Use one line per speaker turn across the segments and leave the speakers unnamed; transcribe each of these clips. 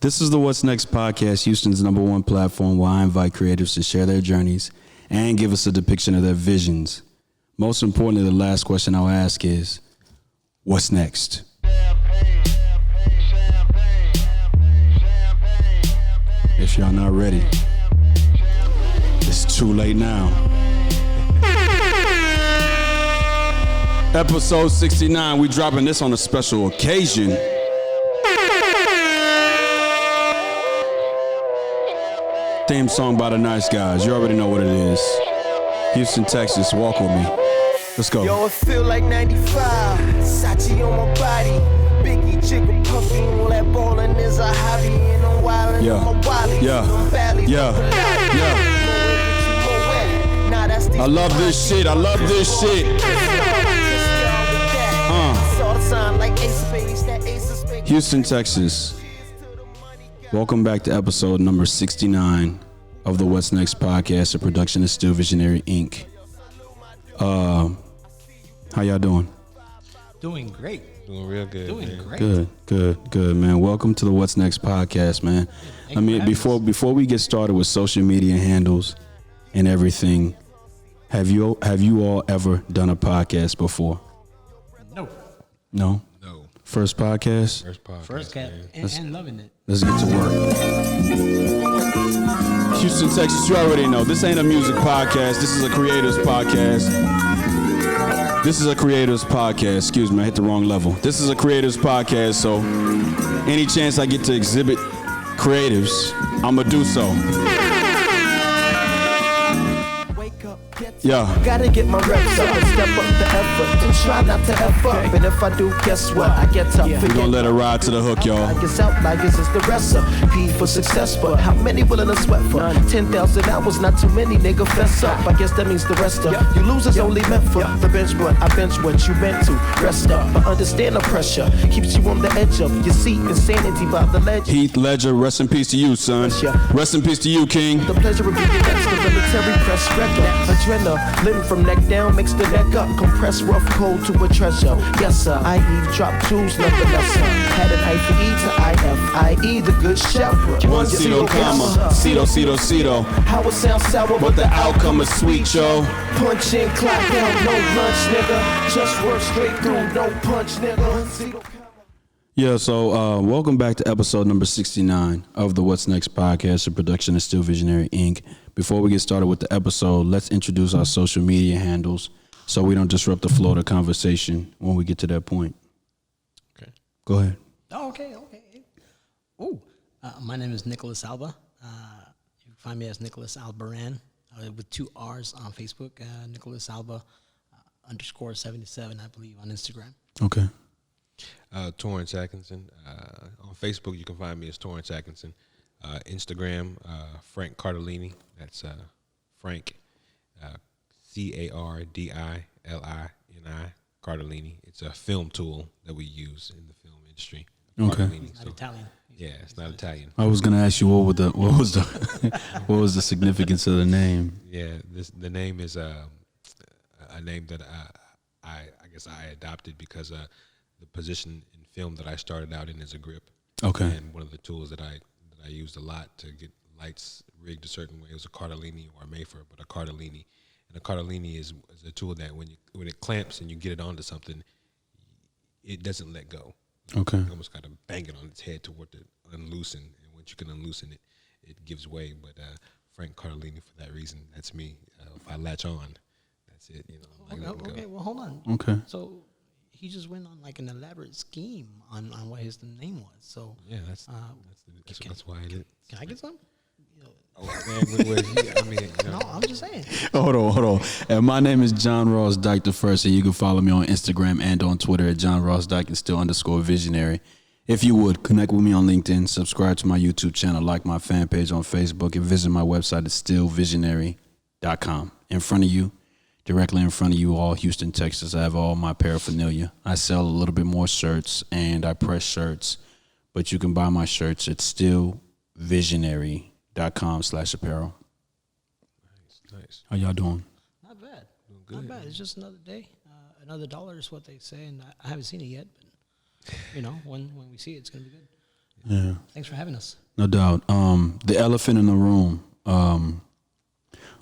This is the What's Next podcast, Houston's #1 platform where I invite creatives to share their journeys and give us a depiction of their visions. Most importantly, the last question I'll ask is, what's next? If y'all not ready, it's too late now. Episode 69, we dropping this on a special occasion. Theme song by the Nice Guys. You already know what it is. Houston, Texas. Walk with me. Let's go.
Yo, it feel like 95. Sachi on my body. Biggie, jiggle, puffy. All that ballin' is a hobby. And I'm wildin' on my wallet. I love this shit. I love this shit. Houston, Texas. Welcome back to episode number 69 of the What's Next podcast. A production of Still Visionary Inc. How y'all doing?
Doing great.
Doing real good.
Doing
man.
great.
Good, man. Welcome to the What's Next podcast, man. I mean, before we get started with social media handles and everything, have you all ever done a podcast before?
No.
No.
No.
First podcast?
First cat and loving it.
Let's get to work. Houston, Texas, you already know. This ain't a music podcast. This is a creators podcast. Excuse me, I hit the wrong level. This is a creators podcast, so any chance I get to exhibit creatives, I'm going to do so. Yeah.
Gotta get my reps up and step up the effort to try not to F up. And if I do, guess what? I get tough.
We're gonna let it ride to the hook, y'all.
I guess outliers is the recipe for success, but how many willing to sweat for 10,000 hours? Not too many, nigga. Fess up. I guess that means the rest of you losers only meant for the bench, but I bench what you meant to. Rest up, but understand the pressure keeps you on the edge of your seat. Insanity by the ledge.
Heath Ledger, rest in peace to you, son. Rest in peace to you, King.
The pleasure of being next to military press record. Adrenaline, limb from neck down, mix the neck up. Compress rough cold to a treasure. Yes, sir, I.E. drop jewels, nothing less. Had an I for E to I.F. I.E. the good shepherd.
One Cito, comma, Cito.
How it sounds sour,
But the outcome is sweet, yo.
Punch in, clock out, no lunch, nigga. Just work straight through, no punch, nigga. Cito,
Yeah, so welcome back to episode number 69 of the What's Next podcast, a production of Still Visionary Inc. Before we get started with the episode, let's introduce our social media handles so we don't disrupt the flow of the conversation when we get to that point.
Okay.
Go ahead.
Oh, okay. My name is Nicolas Alba. You can find me as Nicolas Albaran with 2 R's on Facebook. Nicolas Alba _77, I believe, on Instagram.
Okay.
Torrance Atkinson. On Facebook, you can find me as Torrance Atkinson. Instagram, Frank Cardellini. That's Frank, Cardilini, Cardellini. It's a film tool that we use in the film industry.
Okay.
He's not Italian.
Yeah, it's not Italian.
I was gonna ask you what was the what was the significance of the name?
Yeah, the name is a name that I guess I adopted because the position in film that I started out in is a grip.
Okay.
And one of the tools that I used a lot to get lights rigged a certain way was a Cardellini or a Mayfair, but a Cardellini. And a Cardellini is a tool that when it clamps and you get it onto something, it doesn't let go.
Okay.
You almost got to bang it on its head toward the unloosen, and once you can unloosen it, it gives way. But Frank Cardellini, for that reason, that's me. If I latch on, that's it. You know.
Okay, well, hold on.
Okay.
So he just went on like an elaborate scheme on what his name was. So
Yeah, that's why I did.
Can I get some?
Oh man,
No, I'm just saying.
Hold on. And my name is John Ross Dike II, and you can follow me on Instagram and on Twitter at John Ross Dike and still _visionary. If you would, connect with me on LinkedIn, subscribe to my YouTube channel, like my fan page on Facebook, and visit my website at stillvisionary.com. Directly in front of you all, Houston, Texas, I have all my paraphernalia. I sell a little bit more shirts, and I press shirts, but you can buy my shirts at stillvisionary.com/apparel.
Nice.
How y'all doing?
Not bad.
Doing good.
Not bad. It's just another day. Another dollar is what they say, and I haven't seen it yet. But you know, when we see it, it's gonna be good.
Yeah.
Thanks for having us.
No doubt. The elephant in the room.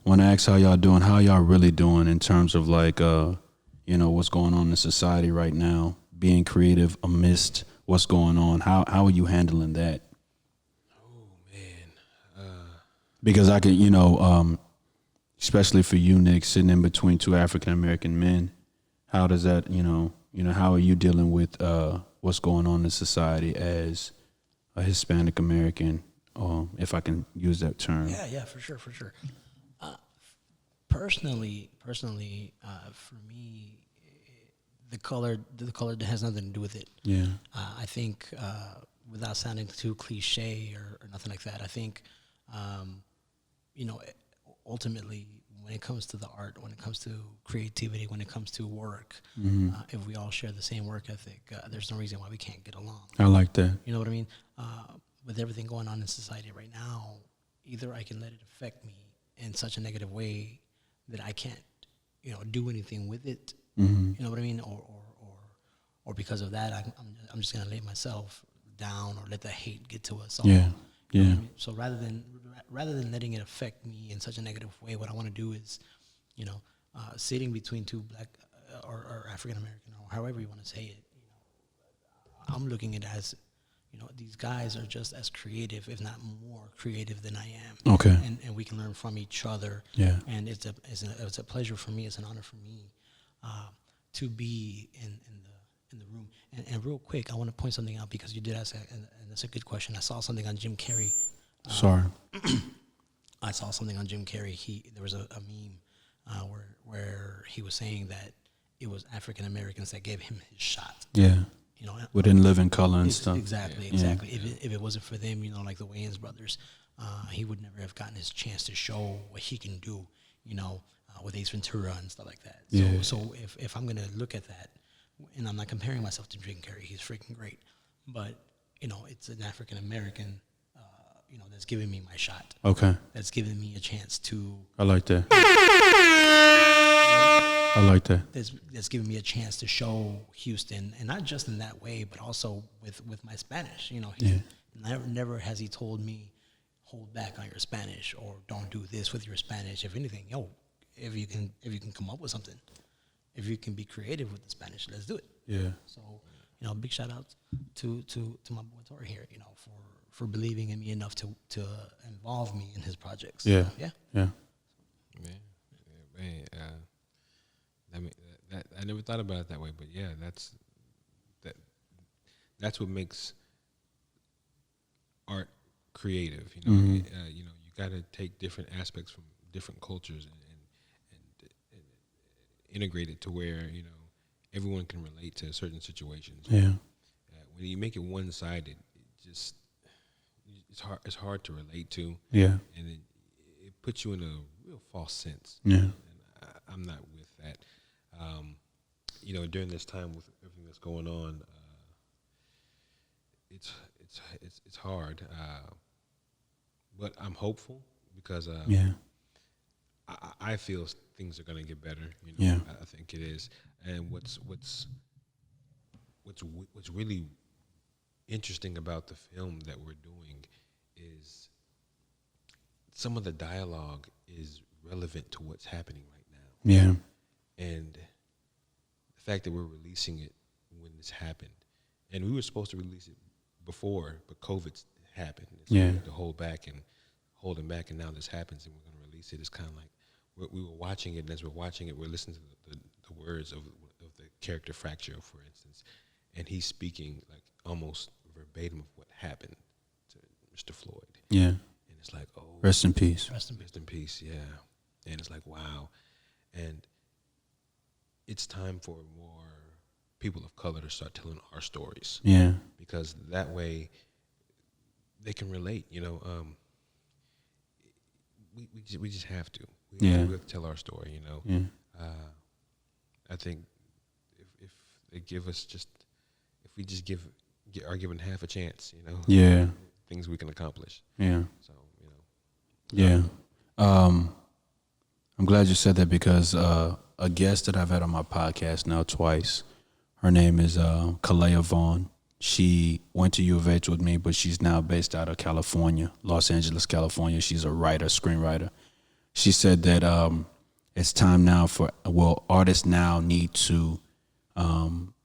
Want to ask how y'all doing? How y'all really doing in terms of like, what's going on in society right now? Being creative amidst what's going on. How are you handling that?
Oh man.
Because I can, especially for you, Nick, sitting in between two African American men. How does that, how are you dealing with what's going on in society as a Hispanic American, if I can use that term?
Yeah, for sure. Personally, for me, the color has nothing to do with it.
Yeah.
I think, without sounding too cliche or nothing like that, I think, ultimately, when it comes to the art, when it comes to creativity, when it comes to work, if we all share the same work ethic, there's no reason why we can't get along.
I like that.
You know what I mean? With everything going on in society right now, either I can let it affect me in such a negative way that I can't, do anything with it. You know what I mean? Or because of that, I'm just gonna lay myself down or let the hate get to us all.
Yeah.
You know what I mean? So rather than letting it affect me in such a negative way, what I want to do is, sitting between two black or African American, or however you want to say it, I'm looking at it as, these guys are just as creative, if not more creative than I am.
Okay.
And we can learn from each other.
Yeah.
And it's a pleasure for me, it's an honor for me, to be in the room. And real quick, I want to point something out, because you did ask, and that's a good question. I saw something on Jim Carrey.
Sorry.
I saw something on Jim Carrey. There was a meme where he was saying that it was African Americans that gave him his shot.
Yeah. We didn't live in color and stuff.
Exactly.
Yeah.
If it wasn't for them, like the Wayans brothers, he would never have gotten his chance to show what he can do, with Ace Ventura and stuff like that. So if I'm gonna look at that, and I'm not comparing myself to Jim Carrey, he's freaking great, but it's an African American, that's giving me my shot.
Okay.
That's giving me a chance to.
I like that. I like that.
That's giving me a chance to show Houston, and not just in that way, but also with my Spanish. Never has he told me, hold back on your Spanish, or don't do this with your Spanish. If anything, if you can come up with something, if you can be creative with the Spanish, let's do it.
Yeah.
So, big shout out to my boy Tori here, for believing in me enough to involve me in his projects.
Yeah.
Yeah.
Yeah.
Man, I never thought about it that way, but yeah, that's what makes art creative. You got to take different aspects from different cultures and integrate it to where everyone can relate to certain situations.
Yeah.
When you make it one-sided, it's hard to relate to.
Yeah.
And it puts you in a real false sense.
Yeah.
And I'm not with that. During this time with everything that's going on, it's hard. But I'm hopeful, because I feel things are going to get better.
Yeah.
I think it is. And what's really interesting about the film that we're doing is some of the dialogue is relevant to what's happening right now.
Yeah.
And the fact that we're releasing it when this happened, and we were supposed to release it before, but COVID happened. So we had to hold back, and now this happens, and we're going to release it. It's kind of like we were watching it, and as we're watching it, we're listening to the words of the character Fracture, for instance, and he's speaking like almost verbatim of what happened to Mr. Floyd.
Yeah.
And it's like, oh,
Rest in peace.
Rest in peace, yeah. And it's like, wow. And it's time for more people of color to start telling our stories.
Yeah.
Because that way they can relate, we just have to. We have to tell our story,
Yeah.
I think if they give us if we just are given half a chance,
Yeah.
things we can accomplish.
Yeah.
So,
Yeah. I'm glad you said that, because a guest that I've had on my podcast now twice, her name is Kalea Vaughn. She went to U of H with me, but she's now based out of California, Los Angeles, California. She's a writer, screenwriter. She said that it's time now artists now need to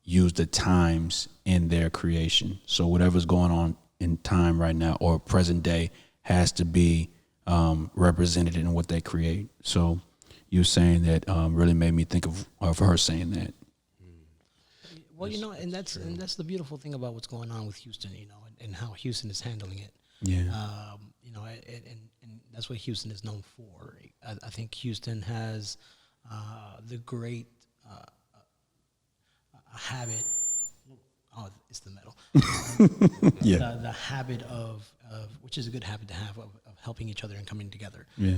use the times in their creation. So whatever's going on in time right now or present day has to be represented in what they create. So you saying that really made me think of her saying that.
Well, and that's the beautiful thing about what's going on with Houston, and how Houston is handling it.
Yeah.
And that's what Houston is known for. I think Houston has the great habit. Oh, it's the metal.
Yeah.
The habit of which is a good habit to have of helping each other and coming together.
Yeah.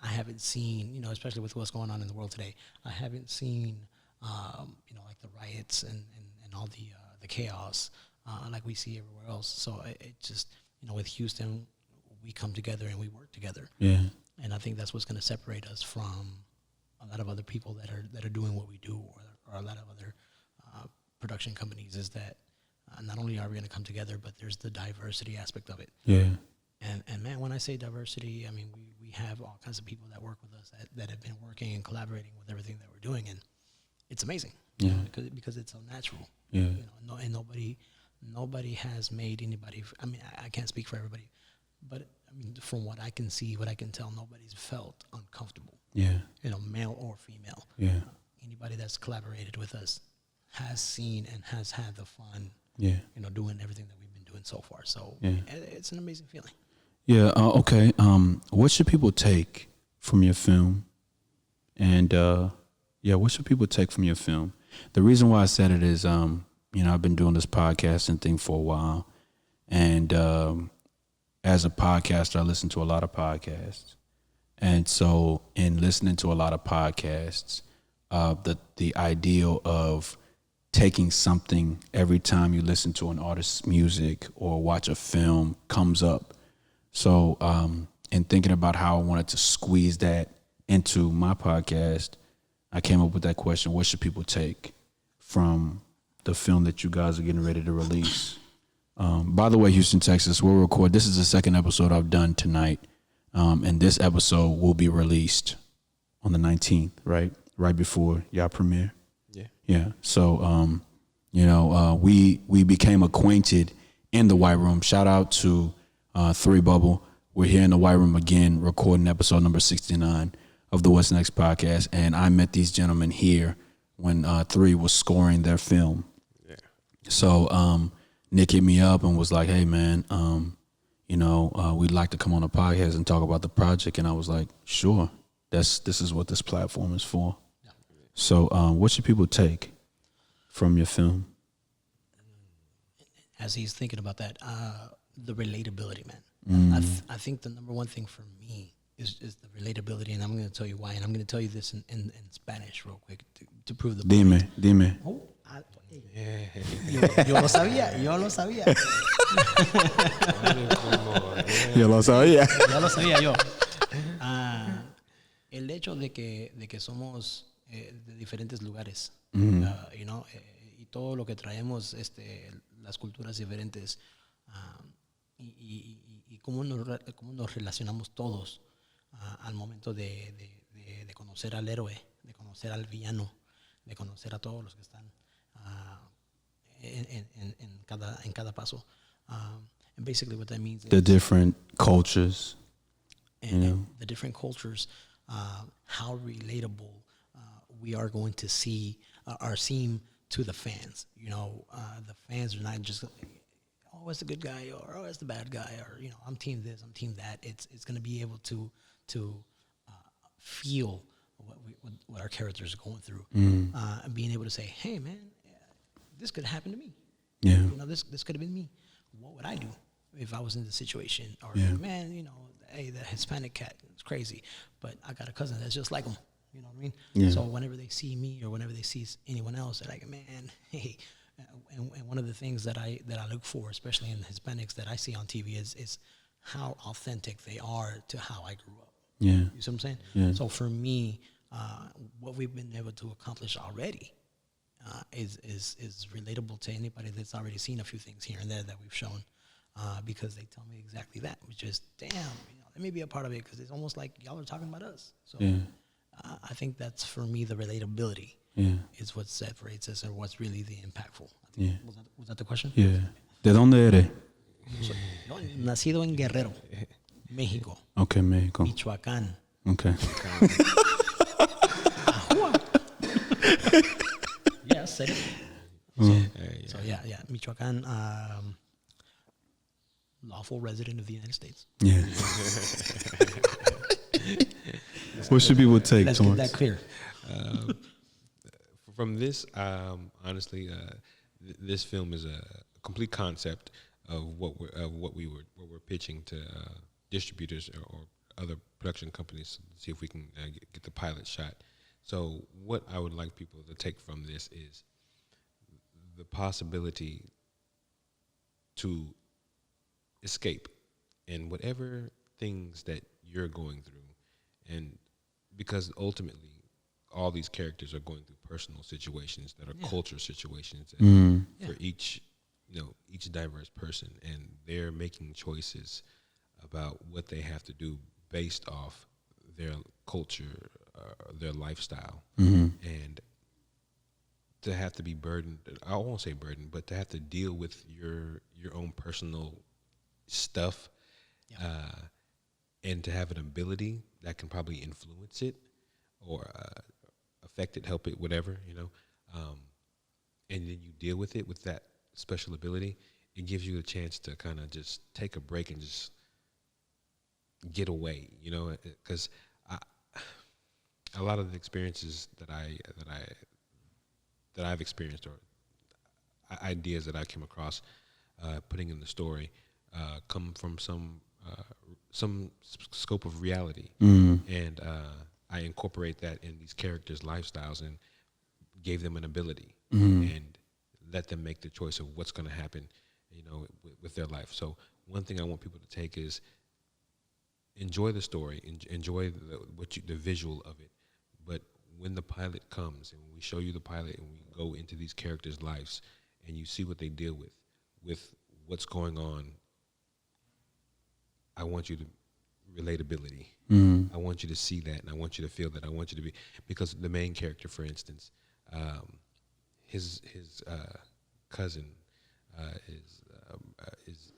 I haven't seen, especially with what's going on in the world today, I haven't seen, like the riots and all the chaos like we see everywhere else. So it just, with Houston, we come together and we work together.
Yeah.
And I think that's what's going to separate us from a lot of other people that are doing what we do, or a lot of other production companies, is that not only are we going to come together, but there's the diversity aspect of it.
Yeah.
And man, when I say diversity, I mean we have all kinds of people that work with us that have been working and collaborating with everything that we're doing, and it's amazing.
Yeah.
Because it's so natural.
Yeah.
And nobody has made anybody. I mean, I can't speak for everybody, but I mean, from what I can see, what I can tell, nobody's felt uncomfortable.
Yeah.
Male or female.
Yeah.
Anybody that's collaborated with us has seen and has had the fun.
Yeah.
Doing everything that we've been doing so far. So it's an amazing feeling.
Yeah. Okay. What should people take from your film? And what should people take from your film? The reason why I said it is, I've been doing this podcasting thing for a while, and as a podcaster, I listen to a lot of podcasts, and so in listening to a lot of podcasts, the ideal of taking something every time you listen to an artist's music or watch a film comes up. So in thinking about how I wanted to squeeze that into my podcast, I came up with that question: what should people take from the film that you guys are getting ready to release? By the way, Houston, Texas, we'll record. This is the second episode I've done tonight, and this episode will be released on the 19th, right before y'all premiere. Yeah. So, we became acquainted in the White Room. Shout out to 3 Bubble. We're here in the White Room again, recording episode number 69 of the What's Next podcast. And I met these gentlemen here when 3 was scoring their film. Yeah. So Nick hit me up and was like, "Hey, man, we'd like to come on the podcast and talk about the project." And I was like, "Sure. This is what this platform is for." So what should people take from your film?
As he's thinking about that, the relatability, man. I think the number one thing for me is the relatability, and I'm going to tell you why. And I'm going to tell you this in Spanish real quick to prove the point.
Dime.
Oh, yo lo sabía.
Yo lo sabía
yo. El hecho de que somos de diferentes lugares, y todo lo que traemos, las culturas diferentes, y cómo nos relacionamos todos al momento de conocer al héroe, de conocer al villano, de conocer a todos los que están en cada paso. And basically what that means is
the different cultures,
and the different cultures, how relatable we are going to see or seem to the fans. The fans are not just, oh, it's the good guy, or oh, it's the bad guy, or I'm team this, I'm team that. It's going to be able to feel what our characters are going through, and being able to say, hey, man, this could happen to me.
Yeah.
This could have been me. What would I do if I was in this situation? Or man, hey, the Hispanic cat, it's crazy, but I got a cousin that's just like him. You know what I mean?
Yeah.
So whenever they see me or whenever they see anyone else, they're like, man, hey. And one of the things that I look for, especially in the Hispanics that I see on TV, is how authentic they are to how I grew up.
Yeah.
You see what I'm saying?
Yeah.
So for me, what we've been able to accomplish already is relatable to anybody that's already seen a few things here and there that we've shown, because they tell me exactly that, which is, damn, let me be a part of it, because it's almost like y'all are talking about us. So I think that's, for me, the relatability is what separates us, or what's really the impactful. I think was that the question?
Yeah. ¿De dónde eres?
Yo, nacido en Guerrero, México.
Okay, México.
Michoacán.
Okay.
Yeah, said it. So yeah, Michoacán, lawful resident of the United States.
Yeah. What should people take,
Let's
Torrance?
get that clear.
From this, honestly, this film is a complete concept of what we're pitching to distributors or other production companies to see if we can get the pilot shot. So what I would like people to take from this is the possibility to escape in whatever things that you're going through, and because ultimately all these characters are going through personal situations that are culture situations for each diverse person, and they're making choices about what they have to do based off their culture, their lifestyle, and to have to be burdened. I won't say burdened, but to have to deal with your own personal stuff, and to have an ability that can probably influence it or affect it, help it, whatever, and then you deal with it with that special ability. It gives you a chance to kind of just take a break and just get away, because a lot of the experiences that I've experienced, or ideas that I came across putting in the story, come from some scope of reality, and I incorporate that in these characters' lifestyles and gave them an ability and let them make the choice of what's going to happen, with their life. So one thing I want people to take is enjoy the story, enjoy the visual of it. But when the pilot comes and we show you the pilot and we go into these characters' lives and you see what they deal with what's going on, I want you to relatability. I want you to see that, and I want you to feel that. I want you to be, because the main character, for instance, his cousin is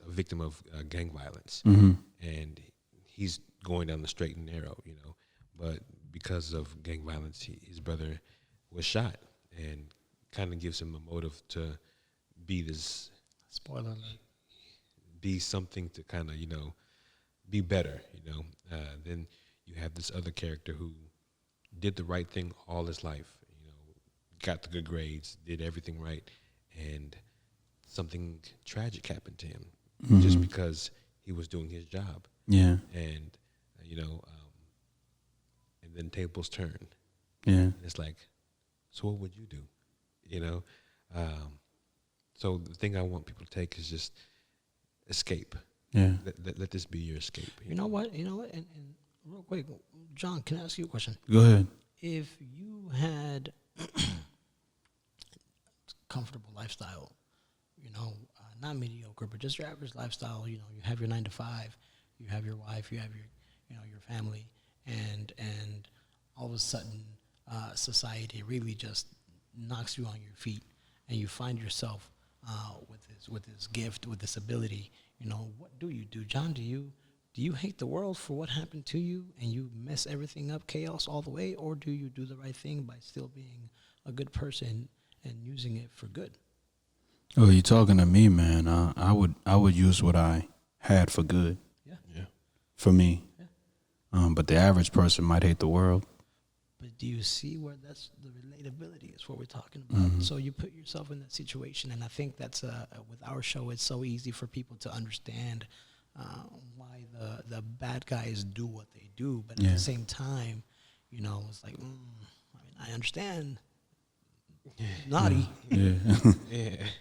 a victim of gang violence, and he's going down the straight and narrow, but because of gang violence, his brother was shot, and kind of gives him a motive to be this,
spoiler alert,
be something to kind of, be better, Then you have this other character who did the right thing all his life, got the good grades, did everything right, and something tragic happened to him just because he was doing his job.
Yeah.
And, and then tables turn.
Yeah.
And it's like, so what would you do? So the thing I want people to take is just escape.
Yeah.
Let this be your escape.
You know what? And real quick, John, can I ask you a question?
Go ahead.
If you had comfortable lifestyle, not mediocre, but just your average lifestyle, you have your 9 to 5, you have your wife, you have your, your family, and all of a sudden, society really just knocks you on your feet, and you find yourself with this gift, with this ability. What do you do, John? Do you hate the world for what happened to you, and you mess everything up, chaos all the way, or do you do the right thing by still being a good person and using it for good?
Oh, you're talking to me, man. I would use what I had for good.
Yeah.
For me.
Yeah.
But the average person might hate the world.
But do you see where that's the relatability is what we're talking about? So you put yourself in that situation, and I think that's with our show, it's so easy for people to understand why the bad guys do what they do, but at the same time, it's like, I understand. Naughty.
Yeah.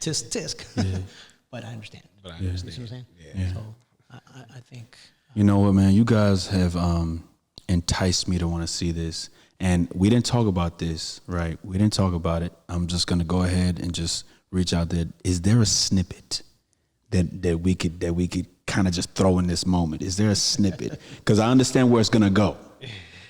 Tisk tisk.
Yeah.
But I understand.
But I
You
understand.
see what I'm saying?
Yeah.
So I think.
You know what, man? You guys have enticed me to want to see this. And we didn't talk about this, right? We didn't talk about it. I'm just gonna go ahead and just reach out there. Is there a snippet that we could kind of just throw in this moment? Is there a snippet? Because I understand where it's gonna go.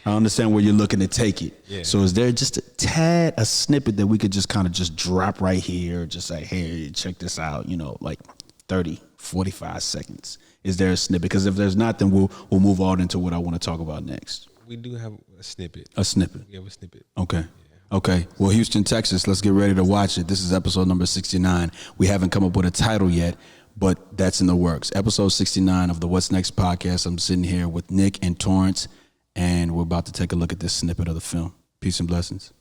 I understand where you're looking to take it. Yeah. So is there just a snippet that we could just kind of just drop right here, just say, hey, check this out, like 30, 45 seconds. Is there a snippet? Because if there's not, then we'll move on into what I want to talk about next.
We do have a snippet.
A snippet?
We have a snippet.
Okay. Yeah. Okay. Well, Houston, Texas, let's get ready to watch it. This is episode number 69. We haven't come up with a title yet, but that's in the works. Episode 69 of the What's Next podcast. I'm sitting here with Nick and Torrance, and we're about to take a look at this snippet of the film. Peace and blessings.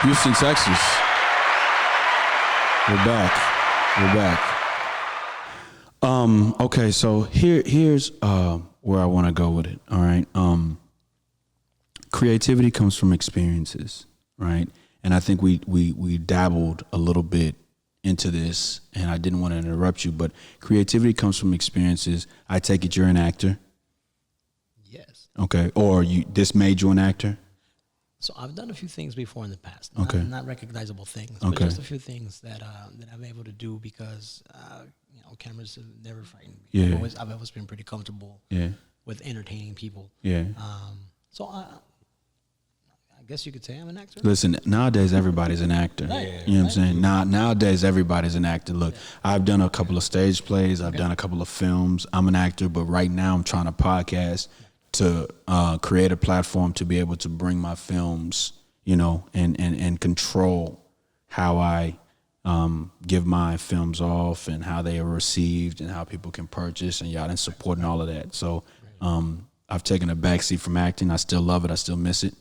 Houston, Texas. We're back. Okay, so here's where I want to go with it. All right. Creativity comes from experiences, right? And I think we dabbled a little bit into this, and I didn't want to interrupt you, but creativity comes from experiences. I take it you're an actor.
Yes.
Okay. Or this made you an actor?
So I've done a few things before in the past, not recognizable things, but just a few things that I'm able to do because cameras have never frightened me.
Yeah.
I've always been pretty comfortable with entertaining people.
Yeah.
So I guess you could say I'm an actor.
Listen, nowadays everybody's an actor.
Right.
You know what I'm saying? Nowadays everybody's an actor. Look, I've done a couple of stage plays. I've done a couple of films. I'm an actor, but right now I'm trying to podcast to create a platform to be able to bring my films, and control how I give my films off and how they are received and how people can purchase and support and all of that. So I've taken a backseat from acting. I still love it. I still miss it.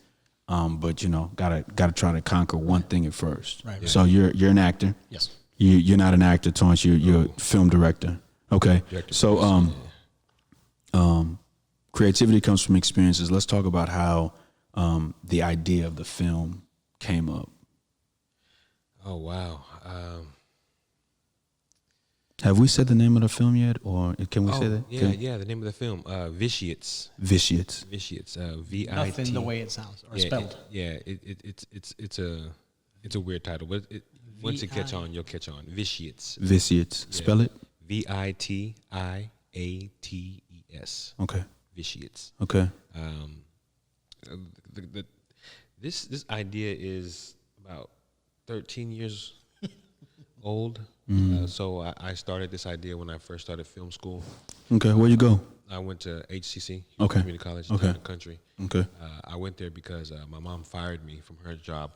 But gotta try to conquer one thing at first. Right. So you're an actor.
Yes.
You're not an actor, Torrance. You're a film director. Okay. So creativity comes from experiences. Let's talk about how the idea of the film came up.
Oh, wow.
Have we said the name of the film yet, or can we say that?
Yeah, the name of the film, Vitiates.
Vitiates.
V-I-T.
Nothing the way it sounds or spelled.
It's a weird title, but once you catch on, you'll catch on. Vitiates.
Vitiates. Spell it.
V-I-T-I-A-T-E-S.
Okay.
Vitiates.
Okay.
This idea is about 13 years old. So I started this idea when I first started film school.
Okay, where you go?
I went to HCC, Community College, Town Country.
Okay.
I went there because my mom fired me from her job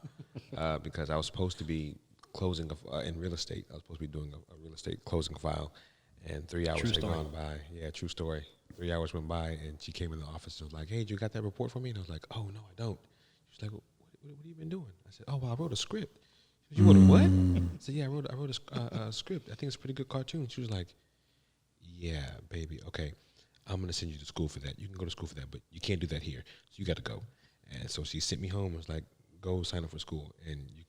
because I was supposed to be closing in real estate. I was supposed to be doing a real estate closing file, and 3 hours had gone by. Yeah, true story. 3 hours went by, and she came in the office and was like, "Hey, you got that report for me?" And I was like, "Oh no, I don't." She's like, "What have you been doing?" I said, "Oh, well, I wrote a script." She said, "You wrote a what?" I said, "Yeah, I wrote a script. I think it's a pretty good cartoon." She was like, "Yeah, baby, okay. I'm going to send you to school for that. You can go to school for that, but you can't do that here. So you got to go." And so she sent me home and was like, "Go sign up for school, and you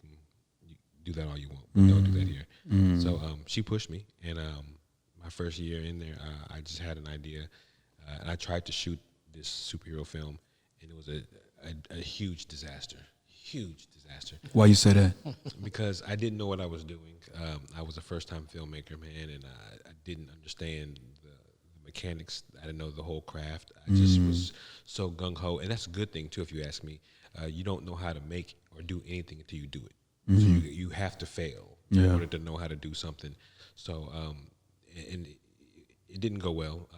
do that all you want. But don't do that here." So she pushed me, and my first year in there, I just had an idea, and I tried to shoot this superhero film, and it was a huge disaster. Huge disaster.
Why you say that?
Because I didn't know what I was doing. I was a first-time filmmaker, man, and I didn't understand the mechanics. I didn't know the whole craft. I just was so gung-ho, and that's a good thing, too, if you ask me. You don't know how to make or do anything until you do it. So you have to fail in order to know how to do something. So, and it didn't go well.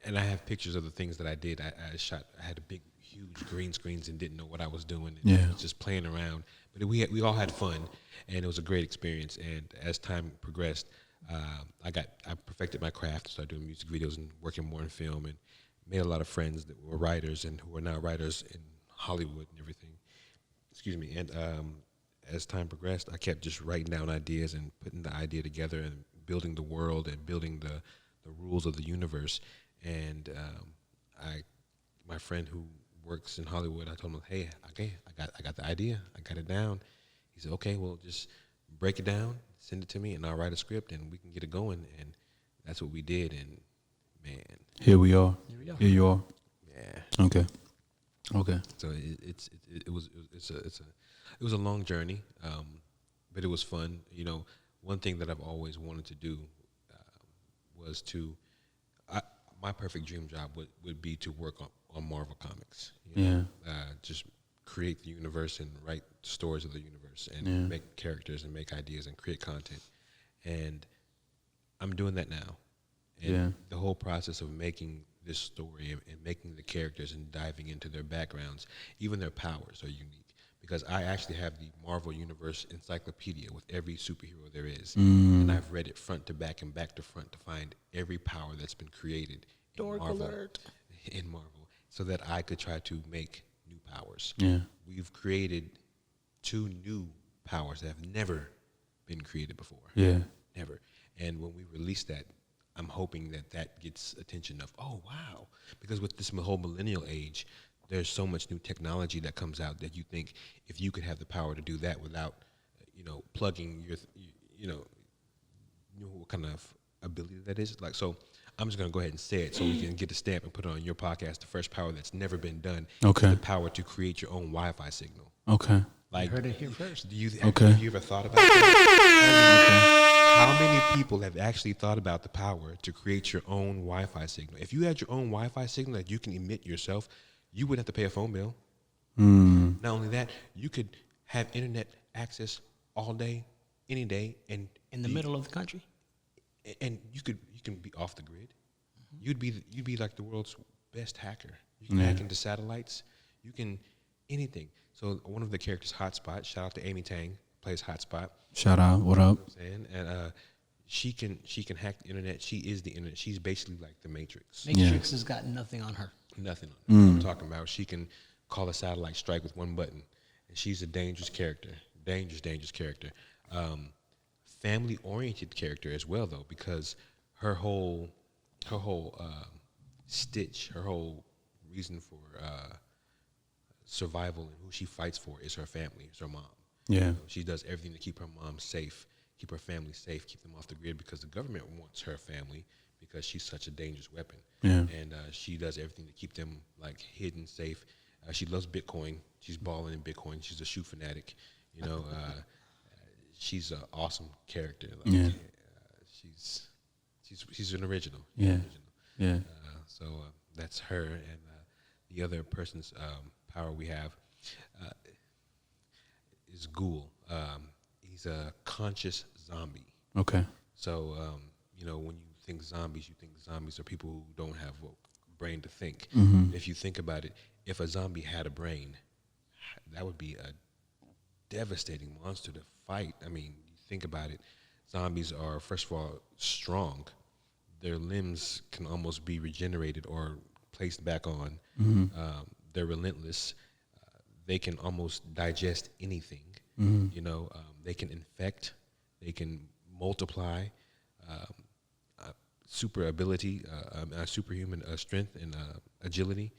And I have pictures of the things that I did. I shot. I had a big, huge green screens and didn't know what I was doing. And I was just playing around. But we all had fun, and it was a great experience. And as time progressed, I perfected my craft, started doing music videos and working more in film, and made a lot of friends that were writers and who are now writers in Hollywood and everything. Excuse me. And as time progressed, I kept just writing down ideas and putting the idea together and building the world and building the rules of the universe. And my friend who works in Hollywood, I told him, hey, okay, I got the idea. I got it down. He said, okay, well, just break it down, send it to me, and I'll write a script, and we can get it going. And that's what we did. And, man.
Here we are. Here you are.
Yeah.
Okay.
So it was a long journey, but it was fun. You know, one thing that I've always wanted to do was my perfect dream job would be to work on Marvel Comics. You know? Just create the universe and write stories of the universe and make characters and make ideas and create content. And I'm doing that now. And the whole process of making this story and making the characters and diving into their backgrounds, even their powers are unique. Because I actually have the Marvel Universe encyclopedia with every superhero there is. And I've read it front to back and back to front to find every power that's been created in Marvel, so that I could try to make new powers. Yeah. We've created 2 new powers that have never been created before. Yeah. Never. And when we release that, I'm hoping that gets attention of, oh, wow. Because with this whole millennial age, there's so much new technology that comes out that you think if you could have the power to do that without, plugging your, what kind of ability that is. Like, so I'm just going to go ahead and say it so we can get a stamp and put it on your podcast. The first power that's never been done is the power to create your own Wi-Fi signal. Okay. Like,
you heard it here first.
Have you ever thought about that? How many people have actually thought about the power to create your own Wi-Fi signal? If you had your own Wi-Fi signal that you can emit yourself, you wouldn't have to pay a phone bill. Not only that, you could have internet access all day, any day, and
in the middle of the country.
And you can be off the grid. You'd be like the world's best hacker. You can hack into satellites. You can anything. So one of the characters, Hotspot, shout out to Amy Tang, plays Hotspot.
Shout out, what up?
You know what I'm saying? And she can hack the internet. She is the internet. She's basically like the Matrix.
Matrix has got nothing on her.
Nothing on her. I'm talking about she can call a satellite strike with one button. And she's a dangerous character. Dangerous character. Family-oriented character as well, though, because her whole stitch, her whole reason for survival and who she fights for is her family, is her mom. Yeah. She does everything to keep her mom safe, keep her family safe, keep them off the grid, because the government wants her family because she's such a dangerous weapon. Yeah. And she does everything to keep them like hidden, safe. She loves Bitcoin. She's balling in Bitcoin. She's a shoe fanatic. She's an awesome character. Like, she's an original. So that's her, and the other person's power we have is Ghoul. He's a conscious zombie. Okay. So when you think zombies are people who don't have a brain to think. If you think about it, if a zombie had a brain, that would be a devastating monster to fight. I mean, you think about it, zombies are, first of all, strong. Their limbs can almost be regenerated or placed back on. They're relentless. They can almost digest anything. They can infect. They can multiply. Super ability, superhuman strength and agility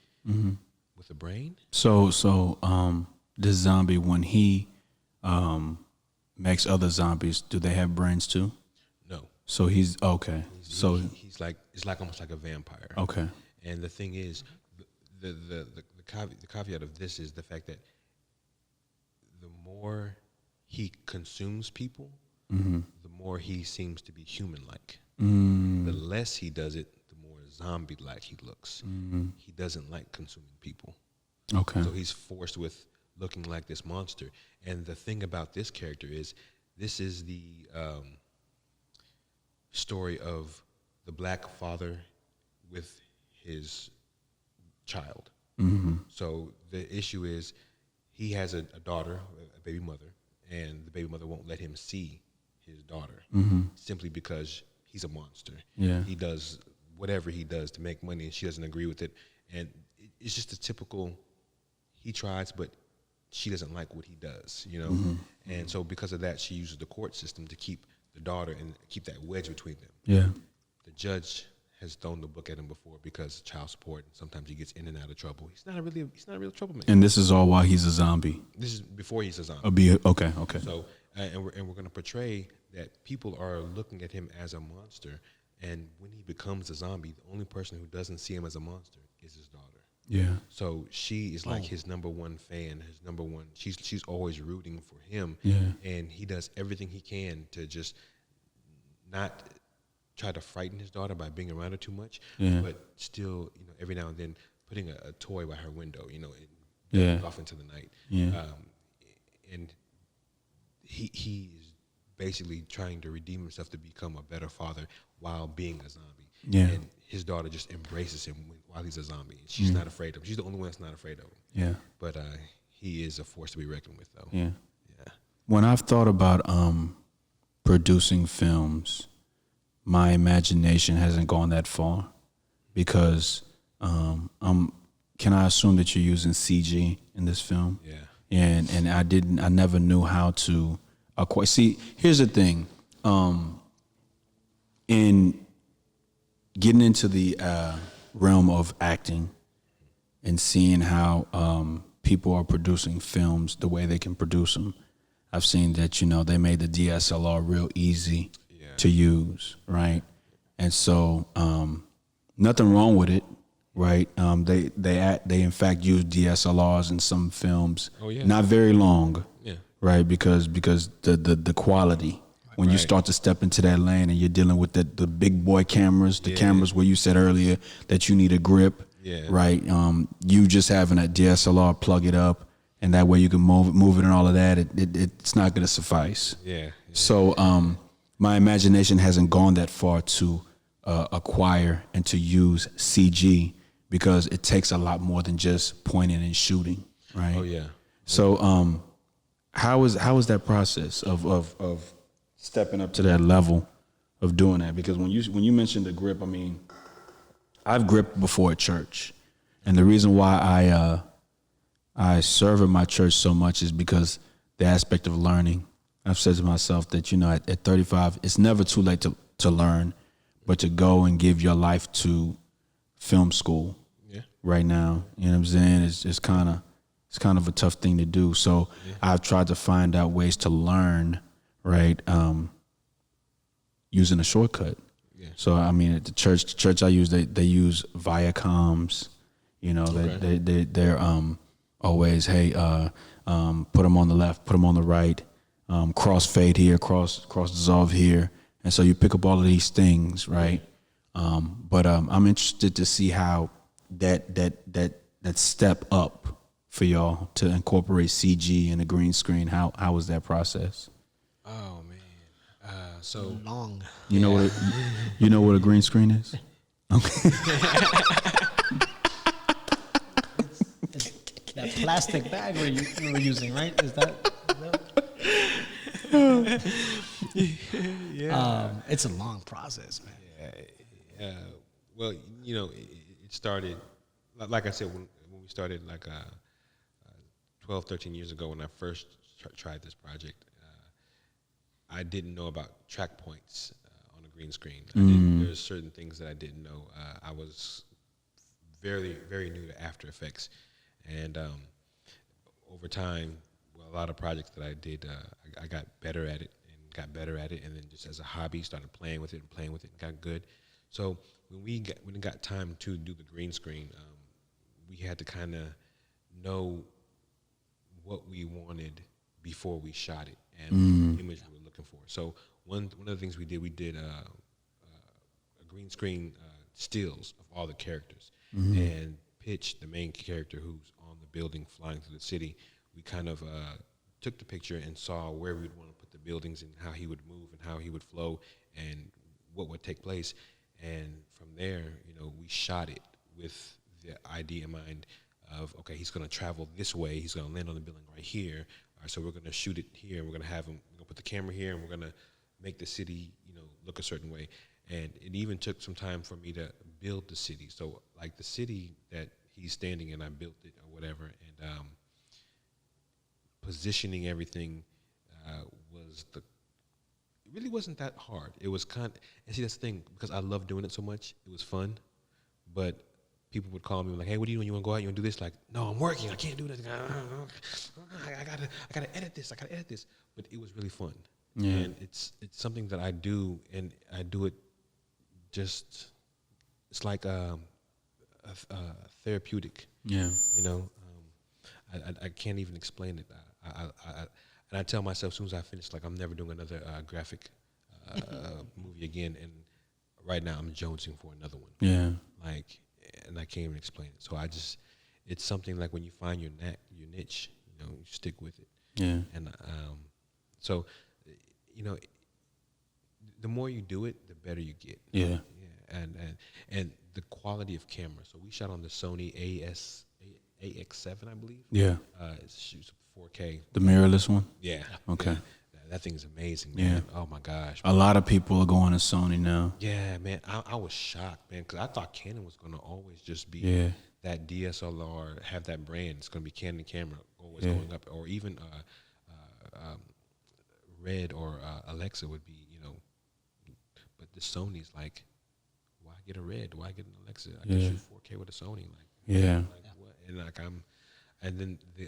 with a brain.
So this zombie, when he makes other zombies, do they have brains too?
No.
So he's okay.
He's like, it's like almost like a vampire. Okay. And the thing is, the caveat of this is the fact that the more he consumes people, the more he seems to be human-like. The less he does it, the more zombie-like he looks. He doesn't like consuming people. Okay. So he's forced with looking like this monster. And the thing about this character is, this is the story of the black father with his child. So the issue is, he has a daughter, a baby mother, and the baby mother won't let him see his daughter simply because he's a monster. Yeah. He does whatever he does to make money, and she doesn't agree with it. And it's just a typical, he tries, but she doesn't like what he does, you know? And so because of that, she uses the court system to keep the daughter and keep that wedge between them.
Yeah.
The judge has thrown the book at him before because of child support, and sometimes he gets in and out of trouble. He's not a real troublemaker.
And this is all while he's a zombie.
This is before he's a zombie.
Okay.
So, and we're going to portray that people are looking at him as a monster, and when he becomes a zombie, the only person who doesn't see him as a monster is his daughter.
Yeah.
So she is like his number one fan, his number one. She's always rooting for him.
Yeah.
And he does everything he can to just not try to frighten his daughter by being around her too much, but still, you know, every now and then putting a toy by her window, you know, off into the night.
Yeah.
And he is basically trying to redeem himself to become a better father while being a zombie.
Yeah.
And his daughter just embraces him while he's a zombie. She's not afraid of him. She's the only one that's not afraid of him.
Yeah.
But he is a force to be reckoned with, though.
Yeah.
Yeah.
When I've thought about producing films, my imagination hasn't gone that far because can I assume that you're using CG in this film?
Yeah.
And I never knew how to acquire. See, here's the thing. In getting into the realm of acting and seeing how people are producing films the way they can produce them, I've seen that, you know, they made the DSLR real easy to use, right? And so nothing wrong with it, right? They in fact use DSLRs in some films.
Oh, yeah.
Not very long,
Yeah.
right? Because the quality. When you start to step into that lane and you're dealing with the big boy cameras, the cameras where you said earlier that you need a grip, right? You just having a DSLR, plug it up, and that way you can move it and all of that. It's not going to suffice.
Yeah.
So my imagination hasn't gone that far to acquire and to use CG because it takes a lot more than just pointing and shooting, right?
Oh yeah.
So how is that process of stepping up to that level of doing that? Because when you mentioned the grip, I mean, I've gripped before at church, and the reason why I serve at my church so much is because the aspect of learning. I've said to myself that, you know, at 35, it's never too late to learn, but to go and give your life to film school right now, you know what I'm saying? It's kind of a tough thing to do. So I've tried to find out ways to learn, right, using a shortcut. Yeah. So I mean, at the church I use, they use Viacoms. You know, they're always, hey, put them on the left, put them on the right, cross fade here, cross dissolve here, and so you pick up all of these things, right? But I'm interested to see how that step up for y'all to incorporate CG and a green screen. How was that process?
Oh man, so
Long.
You know what a green screen is? Okay.
That plastic bag you were using, right? Is that? It's a long process, man.
Well, you know, it started, like I said, when we started, like 12, 13 years ago when I first tried this project, I didn't know about track points on a green screen. There's certain things that I didn't know. I was very, very new to After Effects. And over time, a lot of projects that I did, I got better at it, and then just as a hobby, started playing with it and got good. So when it got time to do the green screen, we had to kind of know what we wanted before we shot it and the image we were looking for. So one of the things we did a green screen stills of all the characters and pitch the main character who's on the building flying through the city. We kind of took the picture and saw where we'd want to put the buildings and how he would move and how he would flow and what would take place. And from there, you know, we shot it with the idea in mind of, okay, he's going to travel this way. He's going to land on the building right here. All right, so we're going to shoot it here, and we're going to put the camera here, and we're going to make the city, you know, look a certain way. And it even took some time for me to build the city. So, like, the city that he's standing in, I built it or whatever. And positioning everything it really wasn't that hard. It was and see, that's the thing, because I love doing it so much, it was fun, but people would call me like, hey, what are you doing? You want to go out? You want to do this? Like, no, I'm working. I can't do this. I gotta edit this. But it was really fun. Yeah. And it's something that I do, and I do it just, it's like a therapeutic. Yeah. You know, I can't even explain it. And I tell myself as soon as I finish, like, I'm never doing another graphic movie again. And right now I'm jonesing for another one. Yeah. Like, and I can't even explain it. So it's something like when you find your niche, you know, you stick with it. Yeah. And so, you know, the more you do it, the better you get. Yeah. Yeah. And the quality of camera. So we shot on the Sony AX7, I believe. Yeah. It shoots 4K. The mirrorless one? Yeah. Okay. Yeah. That thing is amazing, man. Yeah. Oh, my gosh. Man.
A lot of people are going to Sony now.
Yeah, man. I was shocked, man, because I thought Canon was going to always just be that DSLR, have that brand. It's going to be Canon camera always going up. Or even Red or Alexa would be, you know. But the Sony's like, why get a Red? Why get an Alexa? I can shoot 4K with a Sony. Like, like what? And like and then the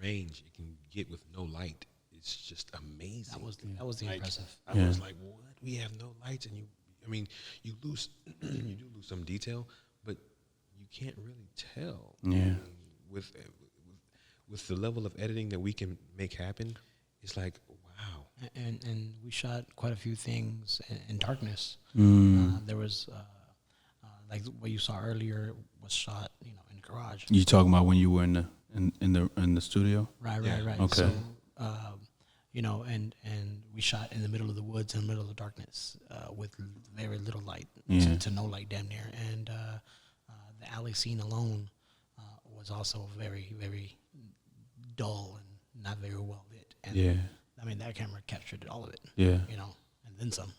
range you can get with no light. It's just amazing.
That was the impressive.
I was like, what? We have no lights, and you lose you do lose some detail, but you can't really tell. Yeah. I mean, with the level of editing that we can make happen, it's like, wow.
And we shot quite a few things in darkness. There was like what you saw earlier was shot, you know, in the garage.
You talking about when you were in the studio?
Right. Okay. So, you know, and we shot in the middle of the woods, in the middle of the darkness, with very little light, to no light, damn near. And the alley scene alone was also very, very dull and not very well lit. And I mean, that camera captured all of it. Yeah. You know, and then some.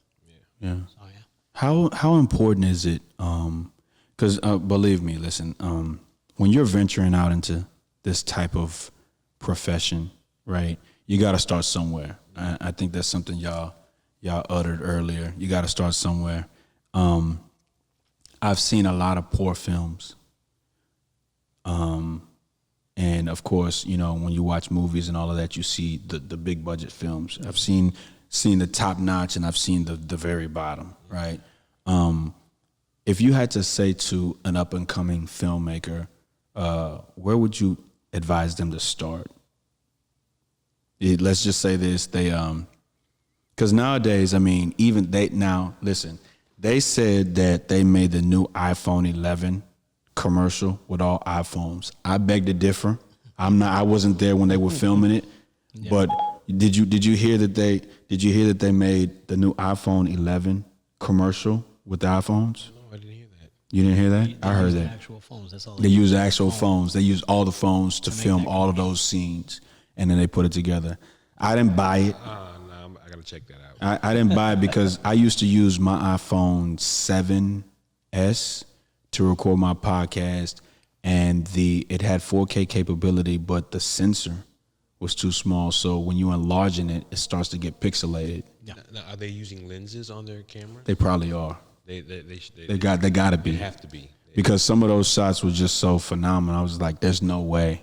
Yeah. So
How important is it? Because believe me, listen, when you're venturing out into this type of profession, right? You got to start somewhere. I think that's something y'all uttered earlier. You got to start somewhere. I've seen a lot of poor films. And of course, you know, when you watch movies and all of that, you see the big budget films. I've seen the top notch, and I've seen the very bottom, right? If you had to say to an up and coming filmmaker, where would you advise them to start? Let's just say this, because nowadays, I mean, even they said that they made the new iPhone 11 commercial with all iPhones. I beg to differ. I wasn't there when they were filming it, but did you hear that they made the new iPhone 11 commercial with the iPhones?
No, I didn't hear that.
You didn't hear that? I heard that.
Actual phones. That's all.
They use actual phones. They use all the phones to film all of those scenes, and then they put it together. I didn't buy it.
No, I gotta check that out.
I didn't buy it because I used to use my iPhone 7S to record my podcast, and it had 4K capability, but the sensor was too small. So when you're enlarging it, it starts to get pixelated.
Yeah. Now, are they using lenses on their camera?
They probably are.
They
got to be.
They have to be.
Because some of those shots were just so phenomenal. I was like, there's no way.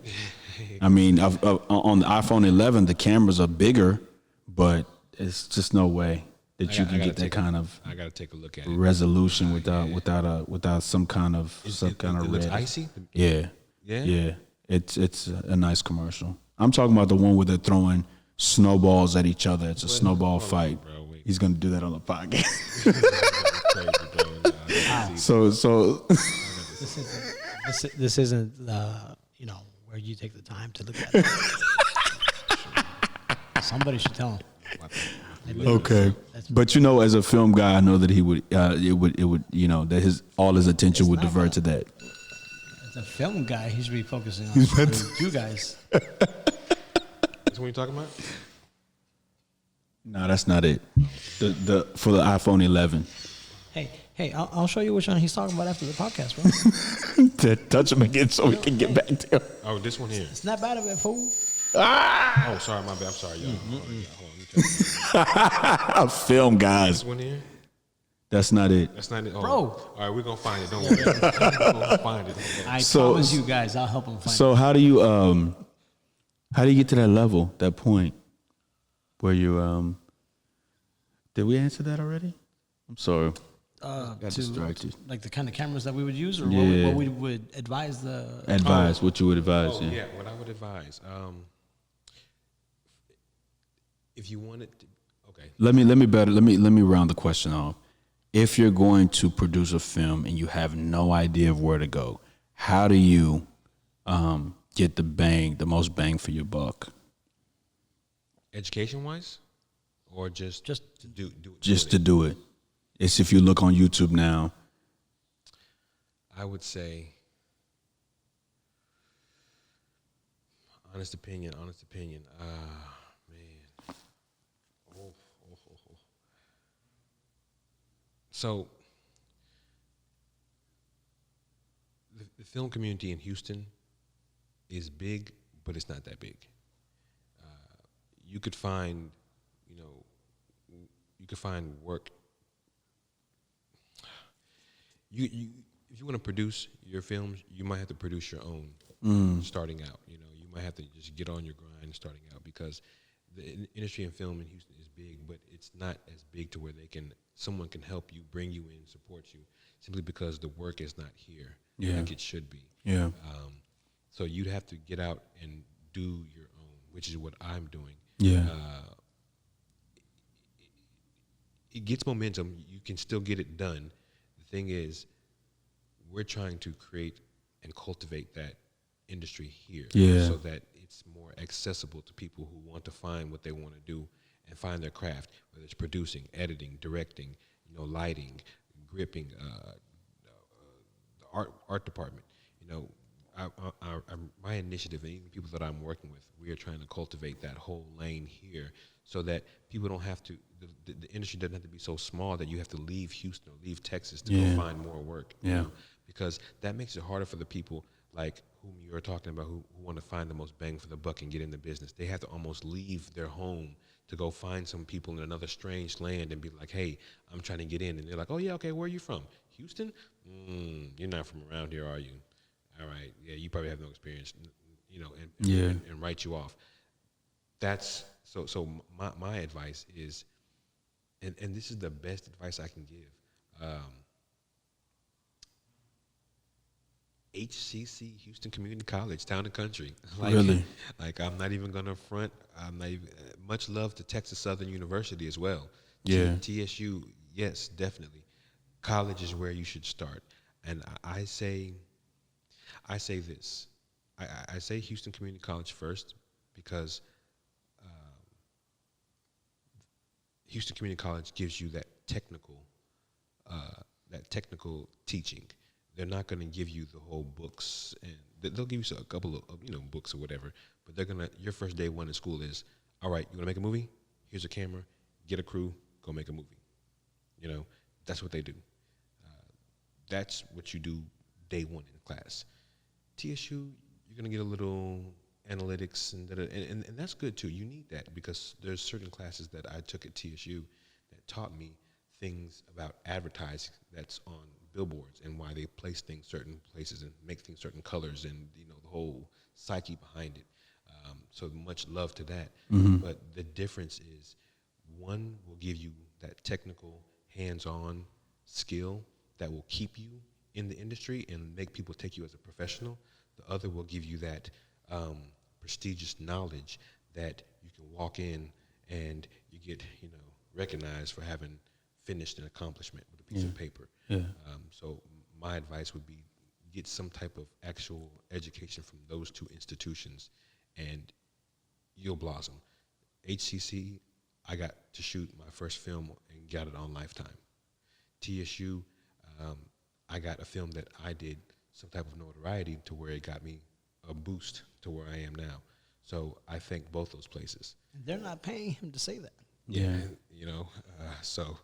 I mean, on the iPhone 11, the cameras are bigger, but it's just no way that you can get that kind of.
I gotta take a look at it.
Resolution without some kind of
it looks icy.
Yeah. It's a nice commercial. I'm talking about the one where they're throwing snowballs at each other. It's a snowball fight. Bro, he's gonna do that on the podcast. So
this isn't you know, where you take the time to look at it. Somebody should tell him.
Okay, but you know, as a film guy, I know that he would. It would. You know, that all his attention would divert to that.
As a film guy, he should be focusing on you guys.
That's what you're talking about?
No, that's not it. The for the iPhone 11.
Hey, I'll show you which one he's talking about after the podcast, bro.
Touch him again so we can get back to him.
Oh, this one here.
It's not bad of it, fool.
Oh, sorry, my bad. I'm sorry, y'all. Hold on,
Film, guys.
this one here.
That's not it.
That's not it. Oh.
Bro.
All right, we're gonna find it. Don't worry. We're gonna find it.
I
So-
promise you guys, I'll help him find it.
So how do you get to that level, that point where you did we answer that already? I'm sorry. Got distracted.
Like the kind of cameras that we would use, or
Yeah.
what we would advise the.
Advise what you would advise.
Oh, yeah, what I would advise. If you wanted to, okay.
Let me round the question off. If you're going to produce a film and you have no idea of where to go, how do you get the most bang for your buck?
Education wise, or just to do it.
Just to do it. It's if you look on YouTube now.
I would say, honest opinion. Man. So, the film community in Houston is big, but it's not that big. You could find, work. If you want to produce your films, you might have to produce your own starting out. You might have to just get on your grind starting out, because the industry in film in Houston is big, but it's not as big to where someone can help you, bring you in, support you, simply because the work is not here like it should be.
Yeah.
So you'd have to get out and do your own, which is what I'm doing.
Yeah.
It gets momentum. You can still get it done. The thing is, we're trying to create and cultivate that industry here, so that it's more accessible to people who want to find what they want to do and find their craft, whether it's producing, editing, directing, lighting, gripping, the art department. My initiative, and even people that I'm working with, we are trying to cultivate that whole lane here, so that people don't have to. The industry doesn't have to be so small that you have to leave Houston or leave Texas to go find more work. Because that makes it harder for the people like whom you're talking about, who want to find the most bang for the buck and get in the business. They have to almost leave their home to go find some people in another strange land and be like, hey, I'm trying to get in. And they're like, oh, yeah, okay, where are you from? Houston? You're not from around here, are you? All right, yeah, you probably have no experience, and write you off. That's so my advice is, and this is the best advice I can give. HCC, Houston Community College, Town Country.
Really?
Like, I'm not even gonna front. I'm not even, much love to Texas Southern University as well.
Yeah.
TSU, yes, definitely. College is where you should start. And I say this. I say Houston Community College first, because Houston Community College gives you that technical teaching. They're not going to give you the whole books, and they'll give you a couple of books or whatever. But your first day one in school is, all right, you want to make a movie? Here's a camera, get a crew, go make a movie. That's what they do. That's what you do day one in class. TSU, you're going to get a little analytics, and that's good too. You need that, because there's certain classes that I took at TSU that taught me things about advertising that's on billboards and why they place things certain places and make things certain colors, and the whole psyche behind it. So much love to that. But the difference is, one will give you that technical, hands-on skill that will keep you in the industry and make people take you as a professional. The other will give you that prestigious knowledge that you can walk in and you get recognized for having finished an accomplishment with a piece of paper. So my advice would be, get some type of actual education from those two institutions, and you'll blossom. HCC, I got to shoot my first film and got it on Lifetime. TSU, I got a film that I did some type of notoriety to where it got me a boost to where I am now. So I thank both those places.
They're not paying him to say that.
Yeah.
So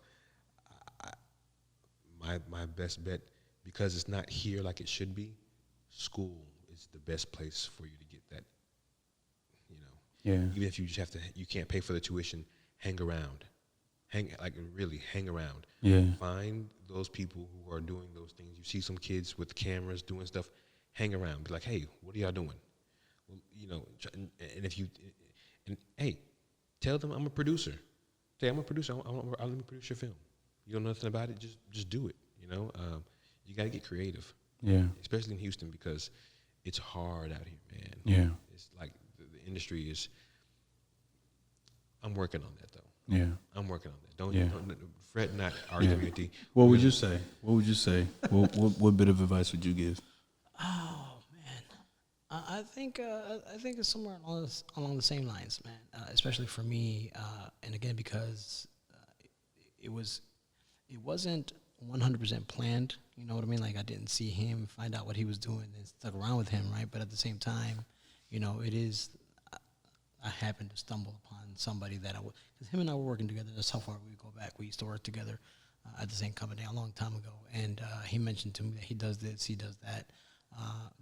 my best bet, because it's not here like it should be, school is the best place for you to get that,
Yeah.
Even if you just you can't pay for the tuition, hang around. Really hang around.
Yeah.
Find those people who are doing those things. You see some kids with cameras doing stuff, hang around. Be like, hey, what are y'all doing? Well, and if you, hey, tell them I'm a producer. Say I'm a producer. I'll let me produce your film. You don't know nothing about it, just do it. You got to get creative.
Yeah.
Especially in Houston, because it's hard out here, man.
Yeah.
It's like the industry is. I'm working on that though.
Yeah.
I'm working on that. Don't fret not arguing with you.
What would you say? What bit of advice would you give?
Oh man, I think it's somewhere along the same lines, man. Especially for me, and again because it wasn't 100% planned. You know what I mean? Like I didn't see him, find out what he was doing, and stuck around with him, right? But at the same time, it is. I happened to stumble upon somebody that because him and I were working together. That's how far we go back. We used to work together at the same company a long time ago. And he mentioned to me that he does this, he does that.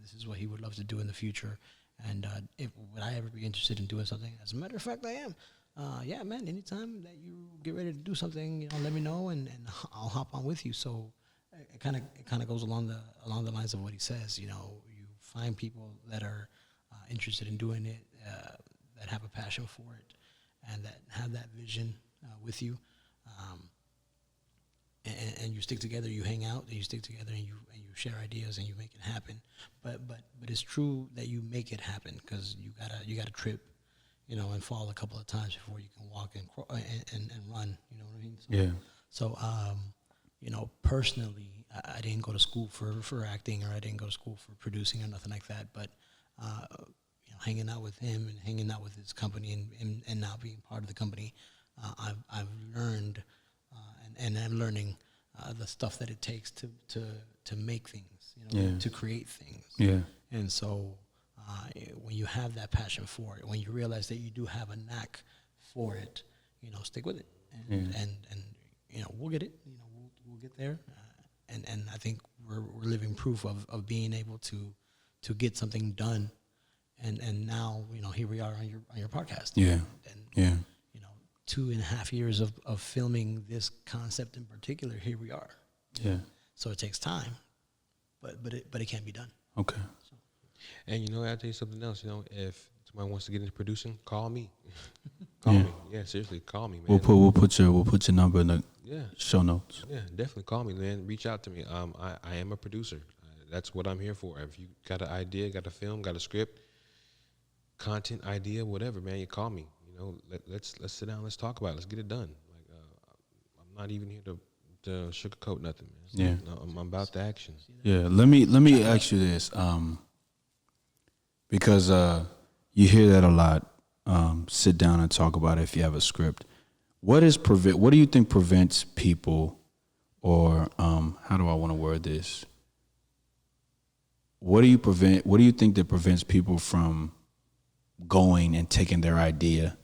This is what he would love to do in the future. And would I ever be interested in doing something? As a matter of fact, I am. Yeah, man, anytime that you get ready to do something, let me know and I'll hop on with you. So it kind of goes along the lines of what he says. You find people that are interested in doing it, that have a passion for it, and that have that vision with you, and you stick together. You hang out, and you stick together, and you share ideas, and you make it happen. But it's true that you make it happen because you gotta trip, and fall a couple of times before you can walk and run. You know what I mean? So,
Yeah.
Personally, I didn't go to school for acting, or I didn't go to school for producing or nothing like that. But hanging out with him and hanging out with his company and now being part of the company, I've learned and I'm learning the stuff that it takes to make things, to create things.
Yeah.
And so when you have that passion for it, when you realize that you do have a knack for it, stick with it, and we'll get it. We'll get there. And I think we're living proof of being able to get something done. And now, here we are on your podcast.
Yeah.
And 2.5 years of filming this concept in particular, here we are.
Yeah.
So it takes time, but it can be done.
Okay.
So.
And I'll tell you something else. If somebody wants to get into producing, call me. Call me. Yeah, seriously, call me, man.
We'll put your number in the show notes.
Yeah, definitely call me, man. Reach out to me. I am a producer. That's what I'm here for. If you got an idea, got a film, got a script, content idea, whatever, man, you call me. Let's sit down, let's talk about it, let's get it done. I'm not even here to sugarcoat nothing, man. I'm about the action.
Yeah, let me ask you this, because you hear that a lot. Sit down and talk about it if you have a script. What do you think prevents people, or how do I want to word this? What do you think that prevents people from going and taking their idea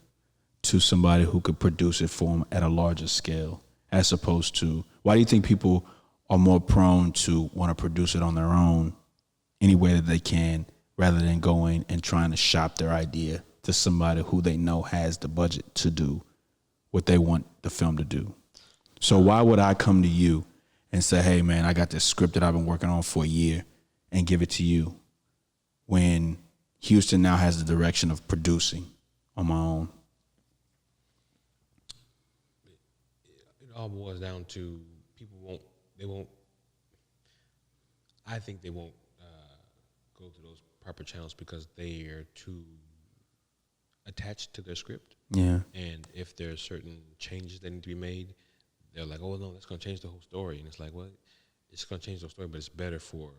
to somebody who could produce it for them at a larger scale, as opposed to, why do you think people are more prone to want to produce it on their own any way that they can, rather than going and trying to shop their idea to somebody who they know has the budget to do what they want the film to do? So why would I come to you and say, hey man, I got this script that I've been working on for a year, and give it to you, when Houston now has the direction of producing on my own?
It all boils down to I think they won't go to those proper channels because they are too attached to their script.
Yeah.
And if there's certain changes that need to be made, they're like, oh no, that's going to change the whole story. And it's like, well, it's going to change the story, but it's better for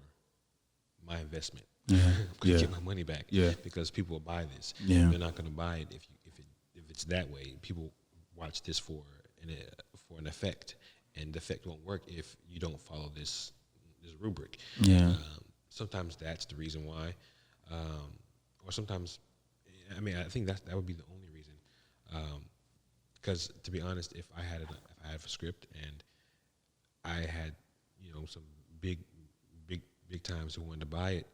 my investment.
Yeah.
Get my money back.
Yeah.
Because people will buy this.
Yeah.
They're not going to buy it if it's that way. People watch this for an effect, and the effect won't work if you don't follow this rubric.
Yeah.
Sometimes that's the reason why, or sometimes, I think that would be the only reason. Because to be honest, if I had a script and I had some big times who wanted to buy it,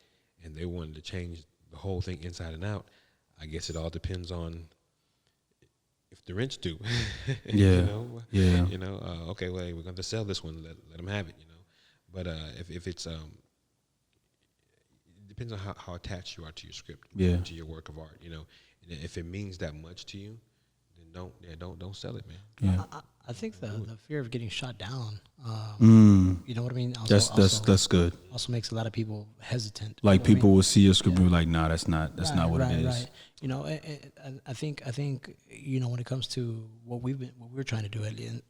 and they wanted to change the whole thing inside and out, I guess it all depends on if the rent's due.
Yeah.
Okay, well, hey, we're going to sell this one. Let them have it, But if it's it depends on how attached you are to your script, to your work of art, And if it means that much to you, then don't sell it, man.
Yeah.
I think the fear of getting shot down, you know what I mean?
That's good.
Also makes a lot of people hesitant.
Like people will see your script and be like, nah, that's not what it is.
Right. I think when it comes to what we're trying to do, and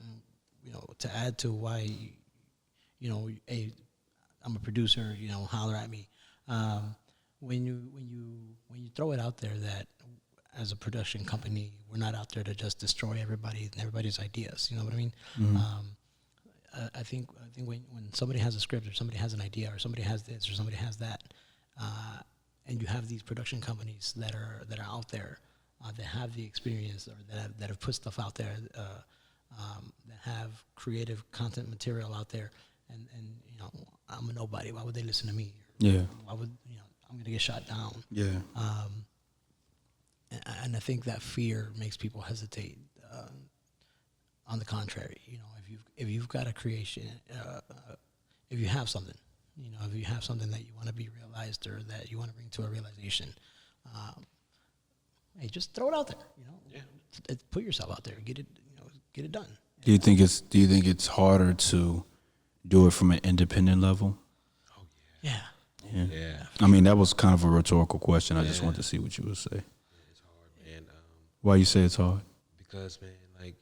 to add to why, I'm a producer, holler at me. When you throw it out there that as a production company, we're not out there to just destroy everybody's ideas. You know what I mean? Mm-hmm. I think when somebody has a script or somebody has an idea or somebody has this or somebody has that, and you have these production companies that are out there that have the experience or that have put stuff out there, that have creative content material out there, and I'm a nobody. Why would they listen to me?
Yeah.
Why would I'm gonna get shot down?
Yeah.
And I think that fear makes people hesitate. On the contrary, if you've got a creation, if you have something, if you have something that you want to be realized or that you want to bring to a realization, hey, just throw it out there. Put yourself out there, get it done.
Do you think it's harder to do it from an independent level?
Oh
yeah.
Yeah.
I mean, that was kind of a rhetorical question. I just wanted to see what you would say.
It's hard, man.
Why you say it's hard?
Because, man, like,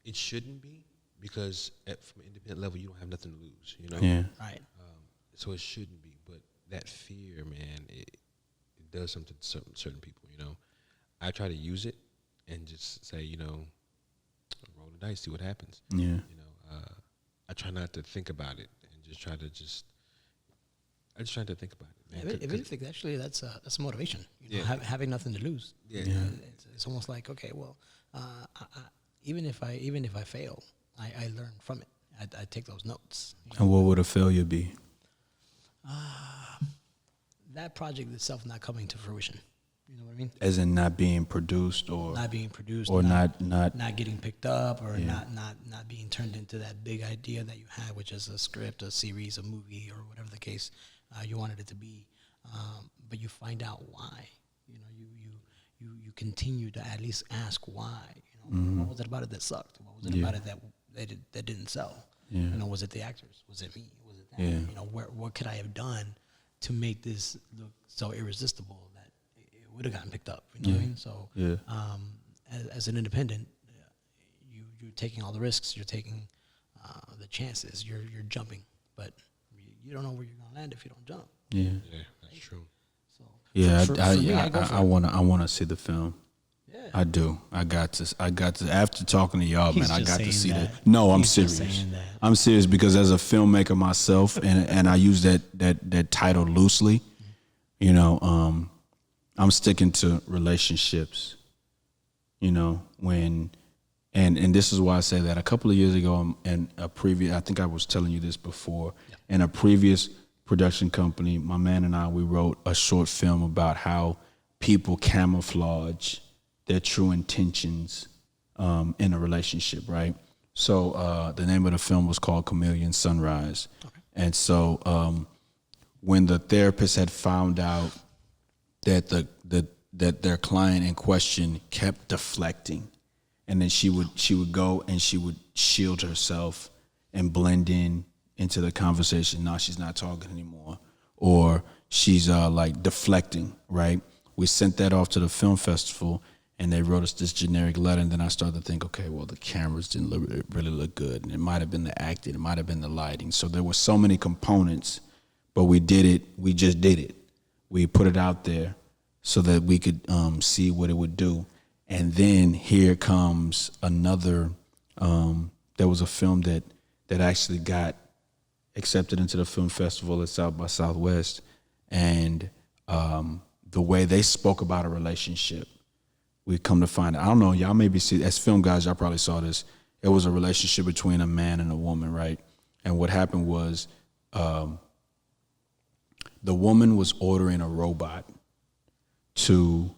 it shouldn't be, because from an independent level, you don't have nothing to lose,
Yeah.
Right.
So it shouldn't be. But that fear, man, it does something to certain people, I try to use it and just say, roll the dice, see what happens.
Yeah.
I try not to think about it and just try to I just try to think about it. Man.
If anything, actually, that's a motivation. Having nothing to lose.
Yeah.
It's almost like, okay, well, even if I fail, I learn from it. I take those notes.
And what would a failure be?
That project itself not coming to fruition. You know what I mean?
As in not being produced, or
not being produced,
or not
getting picked up, or not being turned into that big idea that you had, which is a script, a series, a movie, or whatever the case you wanted it to be. But you find out why. You continue to at least ask why. What was it about it that sucked? What was it about it that didn't sell?
Yeah.
Was it the actors? Was it me? Was it that?
Yeah.
What could I have done to make this look so irresistible that it would have gotten picked up? You know what I mean? So, as an independent, you're taking all the risks. You're taking the chances. You're jumping, but you don't know where you're gonna land if you don't jump.
Yeah.
Yeah, that's true.
So
I want to see the film.
Yeah.
I do. I got to. After talking to y'all,
He's
man, I
just
got to
saying
see
that.
that. No, I'm
He's just
serious.
saying that.
I'm serious because as a filmmaker myself, and I use that title loosely. I'm sticking to relationships. When, and this is why I say that. A couple of years ago, in a previous, I think I was telling you this before, in a previous production company, my man and I, we wrote a short film about how people camouflage their true intentions in a relationship, right? So the name of the film was called Chameleon Sunrise. Okay. And so when the therapist had found out that that their client in question kept deflecting, and then she would go and she would shield herself and blend into the conversation. Now she's not talking anymore, or she's like deflecting, right? We sent that off to the film festival, and they wrote us this generic letter. And then I started to think, okay, well, the cameras didn't really look good, and it might have been the acting, it might have been the lighting. So there were so many components, but we did it. We just did it. We put it out there so that we could see what it would do. And then here comes another. There was a film that actually got accepted into the film festival at South by Southwest, and the way they spoke about a relationship, we come to find out. I don't know, y'all maybe see, as film guys, y'all probably saw this. It was a relationship between a man and a woman, right? And what happened was the woman was ordering a robot to,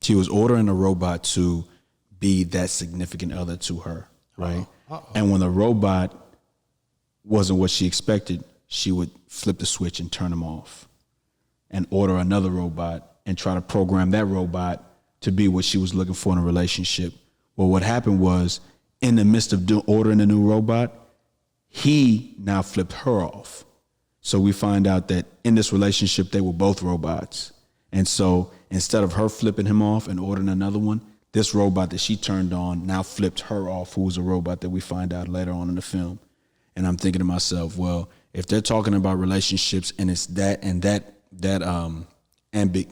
she was ordering a robot to be that significant other to her, right? And when the robot wasn't what she expected, she would flip the switch and turn him off and order another robot and try to program that robot to be what she was looking for in a relationship. Well, what happened was, in the midst of ordering a new robot, he now flipped her off. So we find out that in this relationship, they were both robots. And so instead of her flipping him off and ordering another one, this robot that she turned on now flipped her off, who was a robot that we find out later on in the film. And I'm thinking to myself, well, if they're talking about relationships and it's that and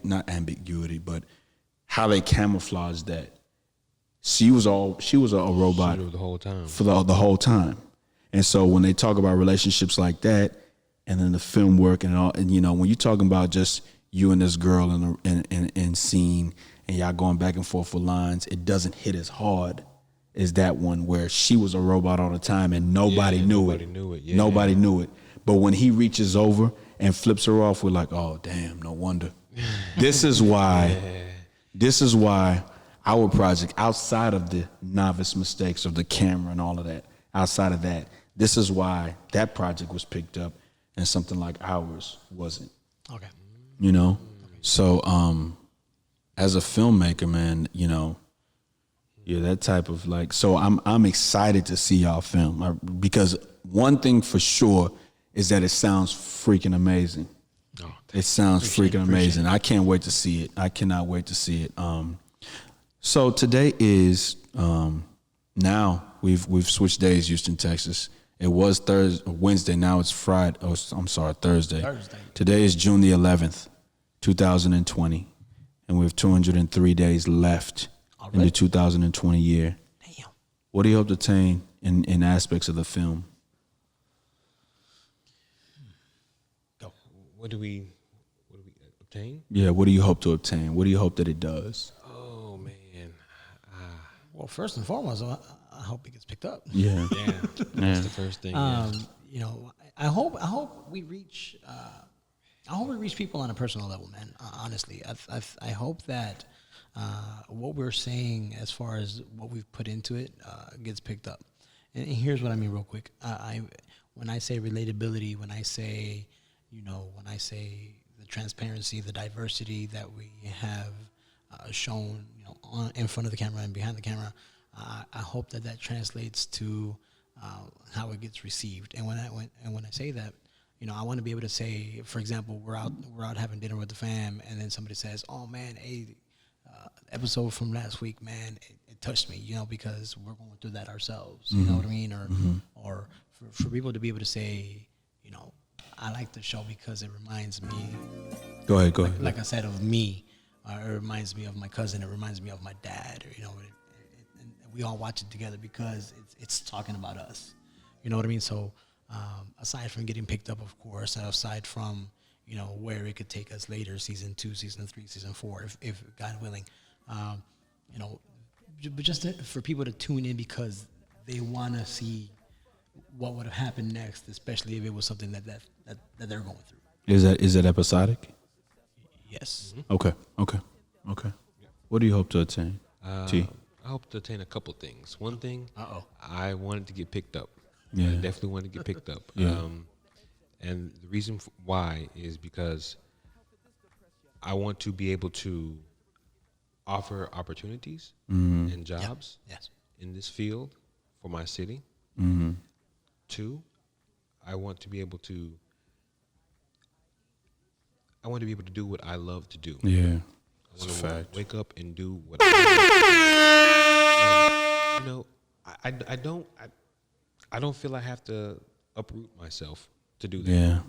not ambiguity, but how they camouflage that. She was a robot
the whole time.
for the whole time. And so when they talk about relationships like that, and then the film work and all, and when you're talking about just you and this girl in scene and y'all going back and forth with lines, it doesn't hit as hard as that one where she was a robot all the time and nobody knew it.
Yeah.
Nobody knew it. But when he reaches over and flips her off, we're like, oh damn, no wonder. This is why our project, outside of the novice mistakes of the camera and all of that, outside of that, this is why that project was picked up and something like ours wasn't.
Okay.
So as a filmmaker, man, that type of so I'm excited to see y'all film because one thing for sure is that it sounds freaking amazing.
Oh,
it sounds freaking amazing. I can't wait to see it. I cannot wait to see it. So today is now we've switched days, Houston, Texas. It was Wednesday. Now it's Friday. Oh, I'm sorry, Thursday. Today is June the 11th, 2020, and we have 203 days left in the 2020 year.
Damn.
What do you hope to attain in aspects of the film?
Go.
What do we obtain?
Yeah, what do you hope to obtain? What do you hope that it does?
Oh man.
Well, first and foremost, I hope it gets picked up.
Yeah.
Yeah. That's the first thing. Yeah.
I hope we reach. I hope we reach people on a personal level, man. Honestly, I hope that what we're saying, as far as what we've put into it, gets picked up. And here's what I mean, real quick. When I say relatability, when I say the transparency, the diversity that we have shown, in front of the camera and behind the camera, I hope that translates to how it gets received. And when I say that, I want to be able to say, for example, we're out having dinner with the fam, and then somebody says, "Oh man, hey, episode from last week, man, it touched me," because we're going through that ourselves. You know what I mean? Or for people to be able to say, I like the show because it reminds me.
Go ahead.
Like I said, of me. It reminds me of my cousin. It reminds me of my dad. And we all watch it together because it's talking about us. You know what I mean? So aside from getting picked up, of course, and aside from where it could take us later, season 2, season 3, season 4, if God willing, but just for people to tune in because they want to see what would have happened next, especially if it was something that they're going through.
Is that episodic?
Yes.
Okay. What do you hope to attain? T.
I hope to attain a couple things. One thing,
Uh-oh.
I wanted to get picked up.
Yeah.
I definitely wanted to get picked up.
Yeah.
And the reason why is because I want to be able to offer opportunities and jobs in this field for my city. 2, I want to be able to do what I love to do.
Yeah.
I want to wake up and do what I love. And, I don't feel I have to uproot myself to do that.
Yeah.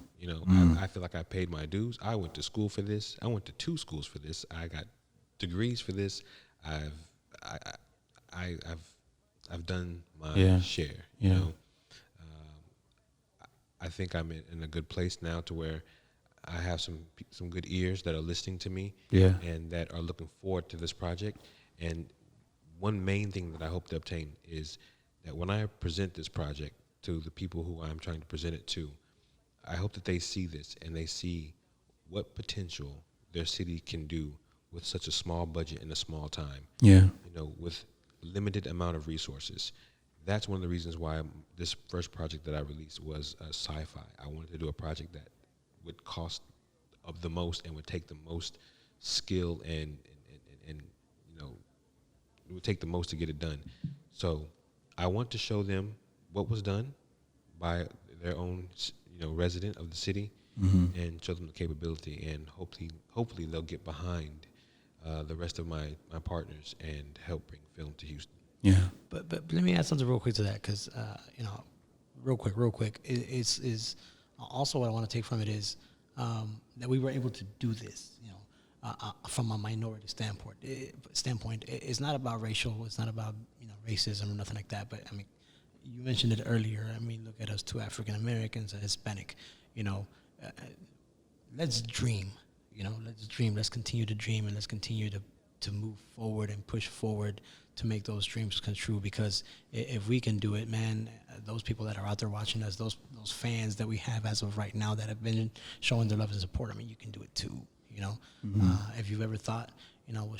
I feel like I paid my dues. I went to school for this. I went to 2 schools for this. I got degrees for this. I've done my share. I think I'm in a good place now to where I have some good ears that are listening to me and that are looking forward to this project. And one main thing that I hope to obtain is that when I present this project to the people who I'm trying to present it to, I hope that they see this and they see what potential their city can do with such a small budget in a small time.
Yeah.
You know, with limited amount of resources. That's one of the reasons why this first project that I released was sci-fi. I wanted to do a project that would cost of the most and would take the most skill and you know, it would take the most to get it done. So I want to show them what was done by their own, you know, resident of the city, and show them the capability, and hopefully they'll get behind the rest of my partners and help bring film to Houston.
Yeah.
But let me add something real quick to that, because you know, real quick, is also what I want to take from it is that we were able to do this, you know, from a minority standpoint. It's not about racial, it's not about, you know, racism or nothing like that. But I mean, you mentioned it earlier. I mean, look at us, 2 African Americans, a Hispanic. You know, let's dream. You know, let's dream. Let's continue to dream, and let's continue to move forward and push forward to make those dreams come true. Because if we can do it, man, those people that are out there watching us, those fans that we have as of right now that have been showing their love and support, I mean, you can do it too. You know, if you've ever thought, you know,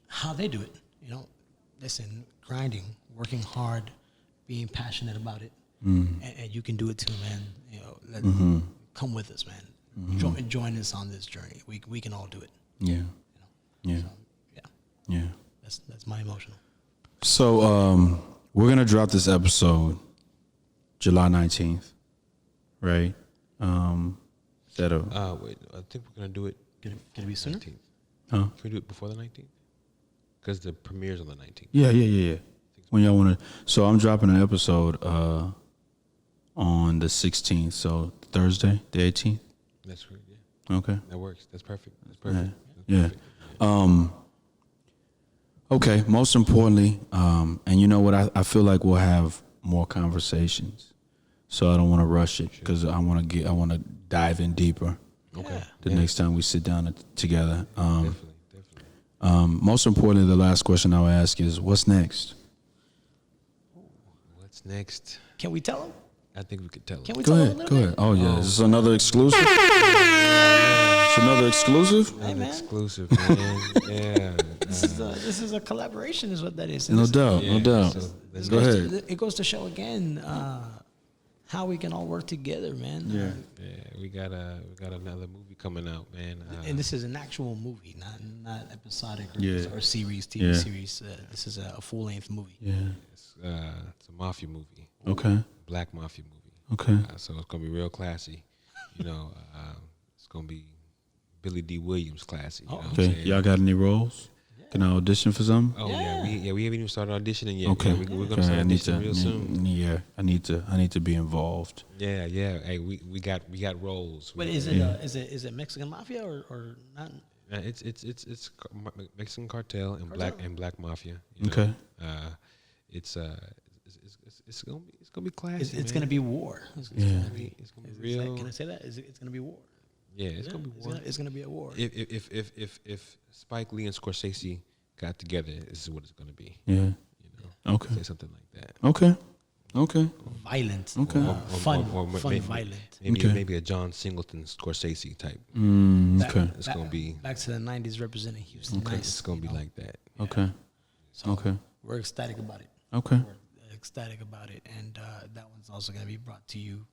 how they do it, you know, listen, grinding, working hard, being passionate about it, and you can do it too, man. You know, come with us, man. Join us on this journey. We can all do it.
Yeah.
You know?
Yeah.
So,
Yeah.
That's my emotional.
So we're gonna drop this episode July 19th, right? Is that
Wait, I think we're gonna do it.
Can it be sooner?
19th.
Huh?
Can we do it before the 19th? Because the premiere's on the 19th.
Yeah. When y'all wanna, so I'm dropping an episode on the 16th, so Thursday, the 18th.
That's right. Yeah.
Okay.
That works. That's perfect. That's perfect.
Yeah. Okay. Most importantly, and you know what? I feel like we'll have more conversations, so I don't want to rush it because I want to dive in deeper.
Okay.
The next time we sit down together.
Definitely.
Most importantly, the last question I would ask is, what's next?
What's next?
Can we tell them?
I think we could tell.
Can we
Go
tell
ahead.
them a
Go
little
ahead. Oh yeah, is this another exclusive? It's another exclusive.
Hey, man.
Exclusive, man. Yeah.
This is a collaboration, is what that is.
No doubt. No doubt.
So let's
Go ahead.
It goes to show again how we can all work together, man.
Yeah.
Yeah, we got another movie coming out, man.
And this is an actual movie, not episodic or,
Yeah.
or series, TV
Yeah.
series. This is a full length movie.
Yeah.
It's a mafia movie.
Okay.
Black mafia movie.
Okay.
So it's gonna be real classy. You know, it's gonna be Billy D. Williams classy. You know what I'm
Okay.
saying?
Y'all got any roles? Can I audition for something?
Oh yeah, we haven't even started auditioning yet.
Okay.
Yeah, we're gonna
Okay.
start
I need
auditioning real soon.
Yeah. I need to be involved.
Yeah. Hey, we got roles.
But is it Mexican mafia or not?
It's Mexican cartel and black mafia. You know?
Okay.
It's gonna be classy.
It's gonna be war.
It's gonna be real.
Can I say that? It's gonna be war.
Yeah, it's gonna be war.
It's gonna be a war.
If Spike Lee and Scorsese got together, this is what it's gonna be.
Yeah.
You know,
Okay.
say something like that.
Okay.
Violent.
Okay.
Fun,
maybe,
violent.
Maybe a John Singleton Scorsese type.
Okay.
It's gonna be.
Back to the 90s representing Houston.
Okay.
Nice,
It's gonna
you
be
know?
like that.
Okay.
So
Okay.
we're ecstatic about it.
Okay.
We're ecstatic about it, and that one's also going to be brought to you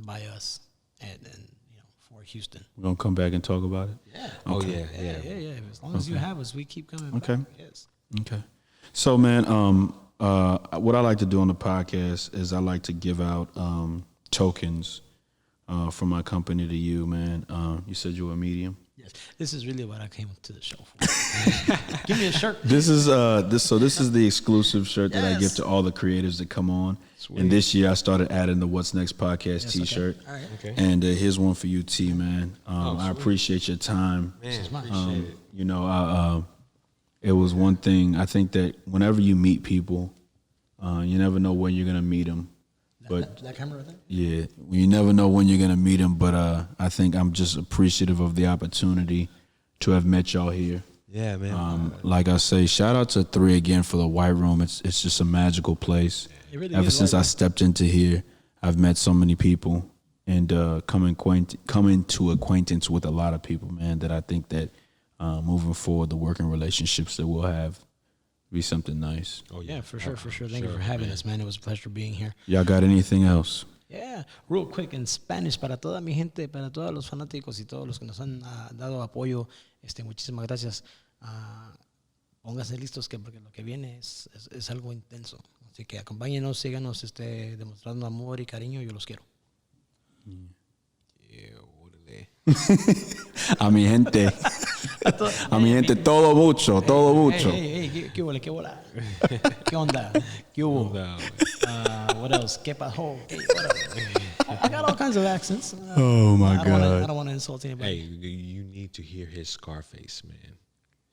by us, and you know, for Houston.
We're gonna come back and talk about it.
Yeah.
Oh
Okay.
yeah.
As long as you have us, we keep coming.
Okay.
Back. Yes.
Okay. So, man, what I like to do on the podcast is I like to give out tokens from my company to you, man. You said you were a medium.
Yes. This is really what I came to the show for. Give me a shirt.
This is this is the exclusive shirt that I give
Yes.
to all the creatives that come on.
Sweet.
And this year I started adding the What's Next podcast
Yes,
T-shirt.
Okay. All right.
Okay.
And here's one for you, T, man. I appreciate your time.
Man,
mine.
appreciate it.
You know, it was one thing. I think that whenever you meet people, you never know when you're gonna meet them. But
That camera right there?
yeah, you never know when you're gonna meet them. But I think I'm just appreciative of the opportunity to have met y'all here.
Yeah, man.
Like I say, shout out to 3 again for the White Room. It's just a magical place.
It really
Ever
is
since
like
I
that.
stepped into here, I've met so many people. and come into acquaintance with a lot of people, man, that I think that moving forward, the working relationships that we'll have be something nice.
Oh yeah, for sure. Thank you for having us, man. It was a pleasure being here.
Y'all got anything else?
Yeah, real quick in Spanish para toda mi gente, para todos los fanáticos y todos los que nos han dado apoyo. Muchísimas gracias. Pónganse listos porque lo que viene es algo intenso. Así que acompáñenos, síganos, demostrando amor y cariño. Yo los quiero.
A mi gente. A mi gente, todo mucho.
Hey, ¿qué bola? ¿Qué onda? ¿Qué hubo? What else? ¿Qué pasó? I got all kinds of accents.
Oh my God.
I don't want to insult anybody.
Hey, you need to hear his Scarface, man.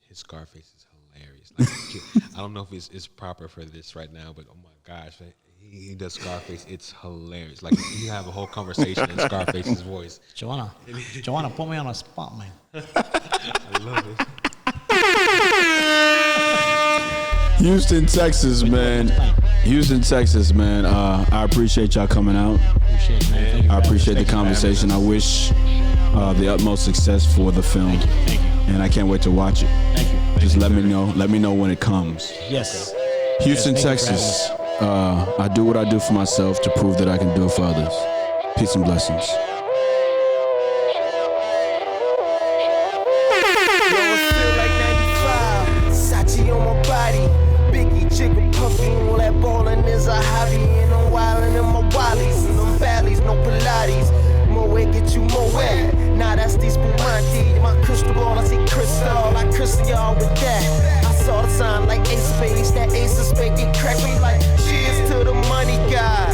His Scarface is hilarious. Like, I don't know if it's proper for this right now, but oh my gosh, man, he does Scarface. It's hilarious. Like, you have a whole conversation in Scarface's voice.
Joanna, put me on a spot, man.
I love it.
Houston, Texas, man. I appreciate y'all coming out. I appreciate the conversation. I wish the utmost success for the film.
Thank you.
And I can't wait to watch it.
Thank you.
Just let me know when it comes.
Yes.
Houston, Texas. I do what I do for myself to prove that I can do it for others. Peace and blessings.
All that ballin' is a hobby, and I'm wildin' in my wallies, and them valleys, no Pilates. More way get you more wet. Nah, that's these Spumante. My crystal ball, I see crystal. I crystal y'all with that. I saw the sign like ace of spades. That ace of spades get cracked me like cheers to the money guy.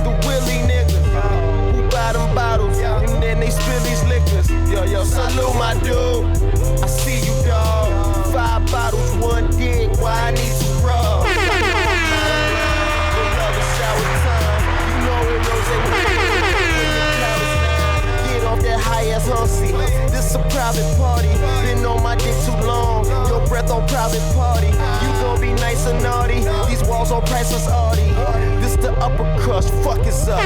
The Willie nigga who buy them bottles, and then they spill these liquors. Yo, salute my dude. I see you, dog. 5 bottles, 1 dick. Why I need to rub? That high ass hussy. This a private party. Been on my dick too long. Your breath on private party. You gon' be nice and naughty. These walls on priceless Audi. This the upper crust. Fuck is up.